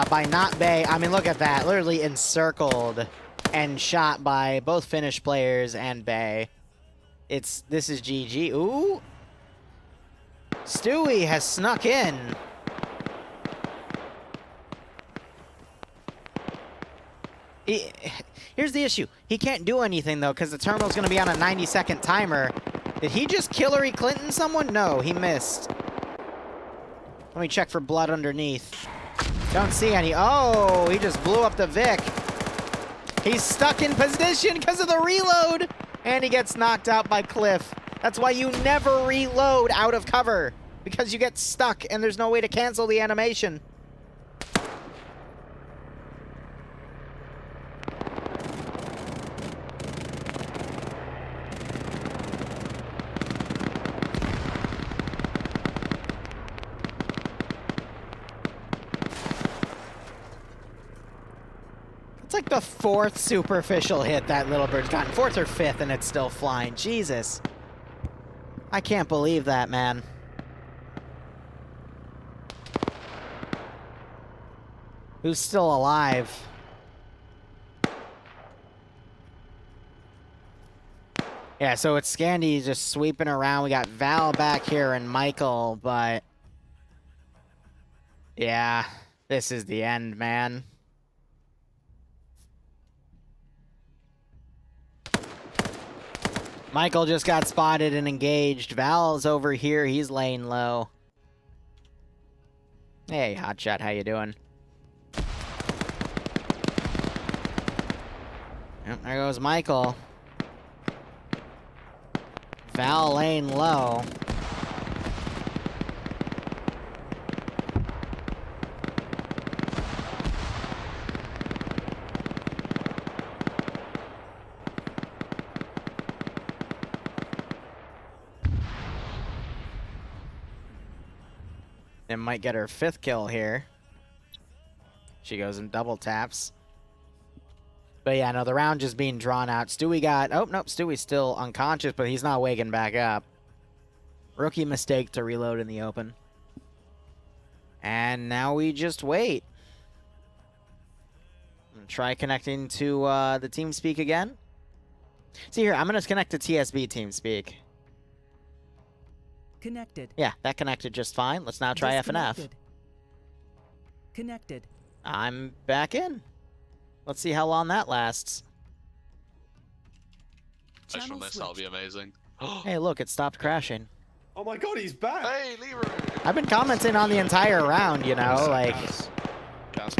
by Not Bay. I mean, look at that. Literally encircled and shot by both Finnish players and Bay. This is GG. Ooh. Stewie has snuck in. Here's the issue. He can't do anything, though, because the terminal's going to be on a 90-second timer. Did he just Hillary Clinton someone? No, he missed. Let me check for blood underneath. Don't see any. Oh, he just blew up the Vic. He's stuck in position because of the reload. And he gets knocked out by Cliff. That's why you never reload out of cover. Because you get stuck and there's no way to cancel the animation. It's like the 4th superficial hit that little bird's gotten. 4th or 5th and it's still flying. Jesus. I can't believe that, man. Who's still alive? Yeah, so it's Scandy just sweeping around. We got Val back here and Michael, but... yeah, this is the end, man. Michael just got spotted and engaged. Val's over here. He's laying low. Hey, Hotshot, how you doing? Yep, there goes Michael. Val laying low. And might get her 5th kill here. She goes and double taps. But yeah, no, the round just being drawn out. Stewie got... oh, nope, Stewie's still unconscious, but he's not waking back up. Rookie mistake to reload in the open. And now we just wait. Try connecting to the TeamSpeak again. See here, I'm going to connect to TSB TeamSpeak. Connected. Yeah, that connected just fine. Let's now try FNF. Disconnected. Connected. I'm back in. Let's see how long that lasts. Nice from Channel this, that'll switched. be amazing. Hey, look, it stopped crashing. Oh my god, he's back! Hey, Liru! I've been commenting on the entire round, you know, like... Gas.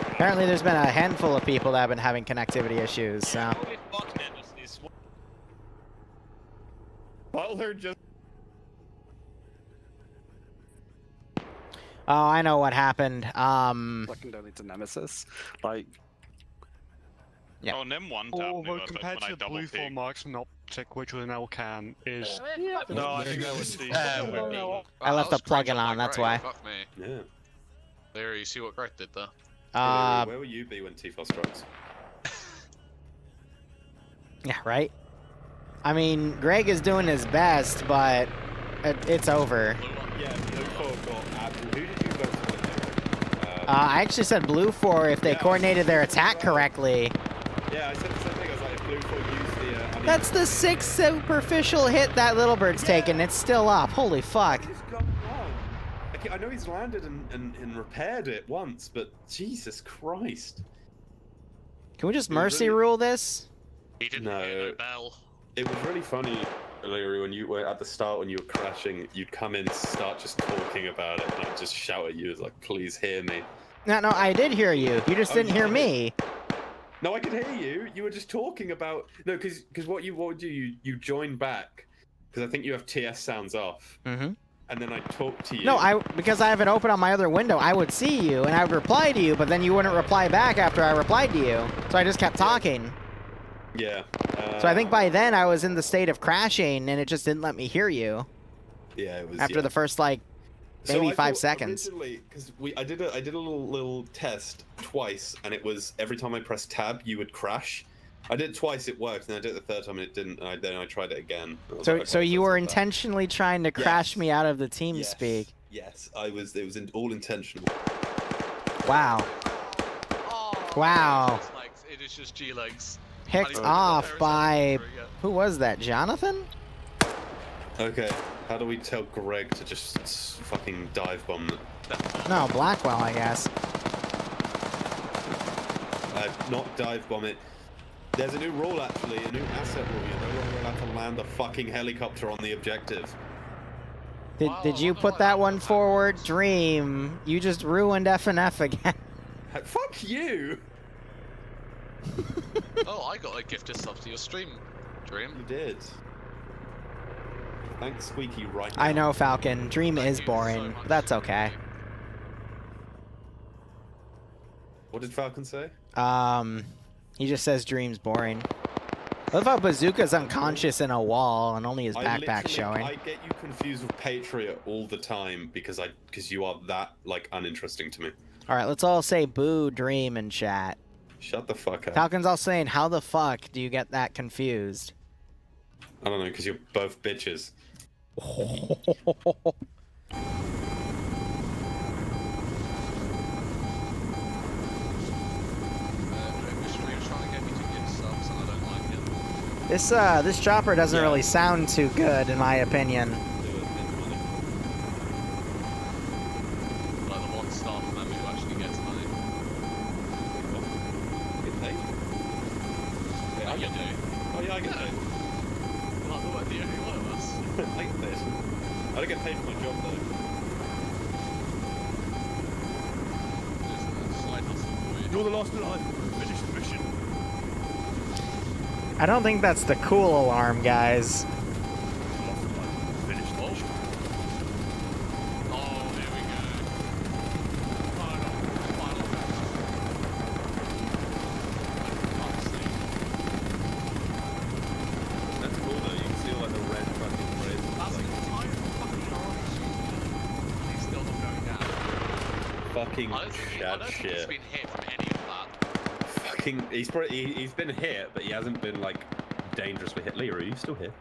Apparently there's been a handful of people that have been having connectivity issues, so... Butler just... Oh, I know what happened. Secondarily to Nemesis. Like, Yeah. Oh, NEM one tapped me although when compared I to the double blue for peeked. marksman optic, which with an L-can is... No, I think that was the... I left the plugin on, that's why. Fuck me. Yeah. Liru, you see what Greg did there? Where will you be when T-Foss strikes? Yeah, right? I mean, Greg is doing his best, but it's over. Blue one. Yeah, Blue 4 got... Who did you vote for? I actually said blue for if they Yeah, coordinated their attack well. correctly. Yeah, I said the same thing. I was like, if Blue 4 used the... I mean, That's the 6th superficial hit that Little Bird's taken. It's still up. Holy fuck. What is going on? I know he's landed and repaired it once, but Jesus Christ. Can we just It was mercy really- rule this? He didn't No. hear no bell. It was really funny, Liru, when you were at the start when you were crashing, you'd come in, start just talking about it, and I'd just shout at you, like, please hear me. No, I did hear you. You just Oh, didn't you hear did? me. No, I could hear you. You were just talking about because what would do you join back because I think you have TS sounds off, Mm-hmm. and then I talk to you. No, because I have it open on my other window, I would see you, and I would reply to you, but then you wouldn't reply back after I replied to you. So I just kept talking. Yeah. So I think by then I was in the state of crashing, and it just didn't let me hear you yeah, it was after the first, like, So maybe I 5 thought seconds. Originally, because I did a little test twice, and it was every time I pressed tab, you would crash. I did it twice, it worked, and I did it the third time, and it didn't. And then I tried it again. I was So, like, so okay, you that's were not bad. intentionally trying to crash Yes. me out of the Yes. TeamSpeak. Yes, I was. It was all intentional. Wow. Oh, Wow. It is just G-legs. Picked Oh, off there is by... another, yeah. Who was that? Jonathan? Okay, how do we tell Greg to just fucking dive bomb them? No, Blackwell, I guess. Not dive bomb it. There's a new rule actually, a new asset rule. You're no longer allowed to land a fucking helicopter on the objective. Did you put that one forward? Dream. You just ruined FNF again. Fuck you! Oh, I got a gifted sub to your stream, Dream. You did. Thanks, Squeaky, right now. I know, Falcon. Dream Thank is you boring, so much. but that's okay. What did Falcon say? He just says Dream's boring. I love how Bazooka's unconscious in a wall and only his backpack showing. I get you confused with Patriot all the time because you are that like uninteresting to me. All right, let's all say boo Dream in chat. Shut the fuck up. Falcon's all saying, how the fuck do you get that confused? I don't know, because you're both bitches. Stream's trying to get me to give subs, and I don't like it. This chopper doesn't Yeah. really sound too good, in my opinion. Do it, make money. Like the one staff member who actually gets money. Get paid? Yeah, I get paid. Oh yeah, I get paid. Like the only one of us. I get paid. I don't get paid for my job though. Just a side hustle for you. You're the last alive. Finish the mission. I don't think that's the cool alarm, guys. Last alive. Finish the mission. Oh, there we go. Final That's cool though. You can see like the red fucking rays. That's like time fucking orange. He's still not going down. Fucking I don't think shad he's shit. been hit from any of that. Fucking, he's been hit, but he hasn't been like dangerously hit. Liru, are you still here?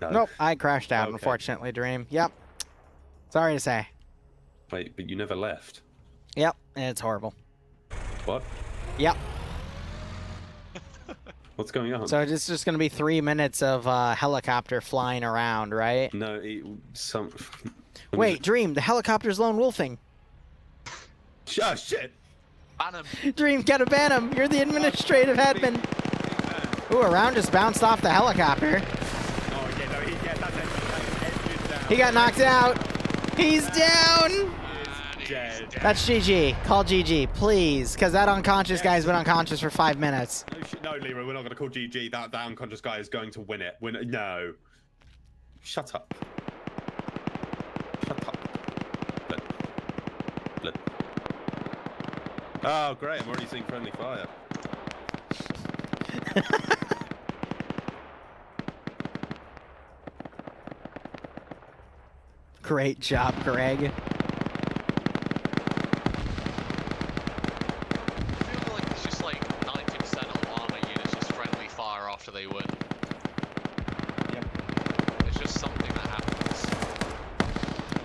No. Nope, I crashed out, Okay. unfortunately, Dream. Yep. Sorry to say. Wait, but you never left. Yep, it's horrible. What? Yep. What's going on? So it's just gonna be 3 minutes of helicopter flying around, right? No, some. Wait, Dream, the helicopter's lone wolfing. Oh shit! Ban him. Dream, gotta ban him. You're the administrative admin. Ooh, a round just bounced off the helicopter. Oh, yeah, no, that's it. He got knocked out. He's down. Dead. That's GG. Call GG, please, because that unconscious guy's been unconscious for 5 minutes. No, Liru, we're not going to call GG. That unconscious guy is going to win it. No. Shut up. Shut up. Blood. Oh, great. I'm already seeing friendly fire. Great job, Greg. I feel like it's just like 90% of Arma units just friendly fire after they win. Yep. It's just something that happens.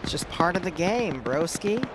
It's just part of the game, broski.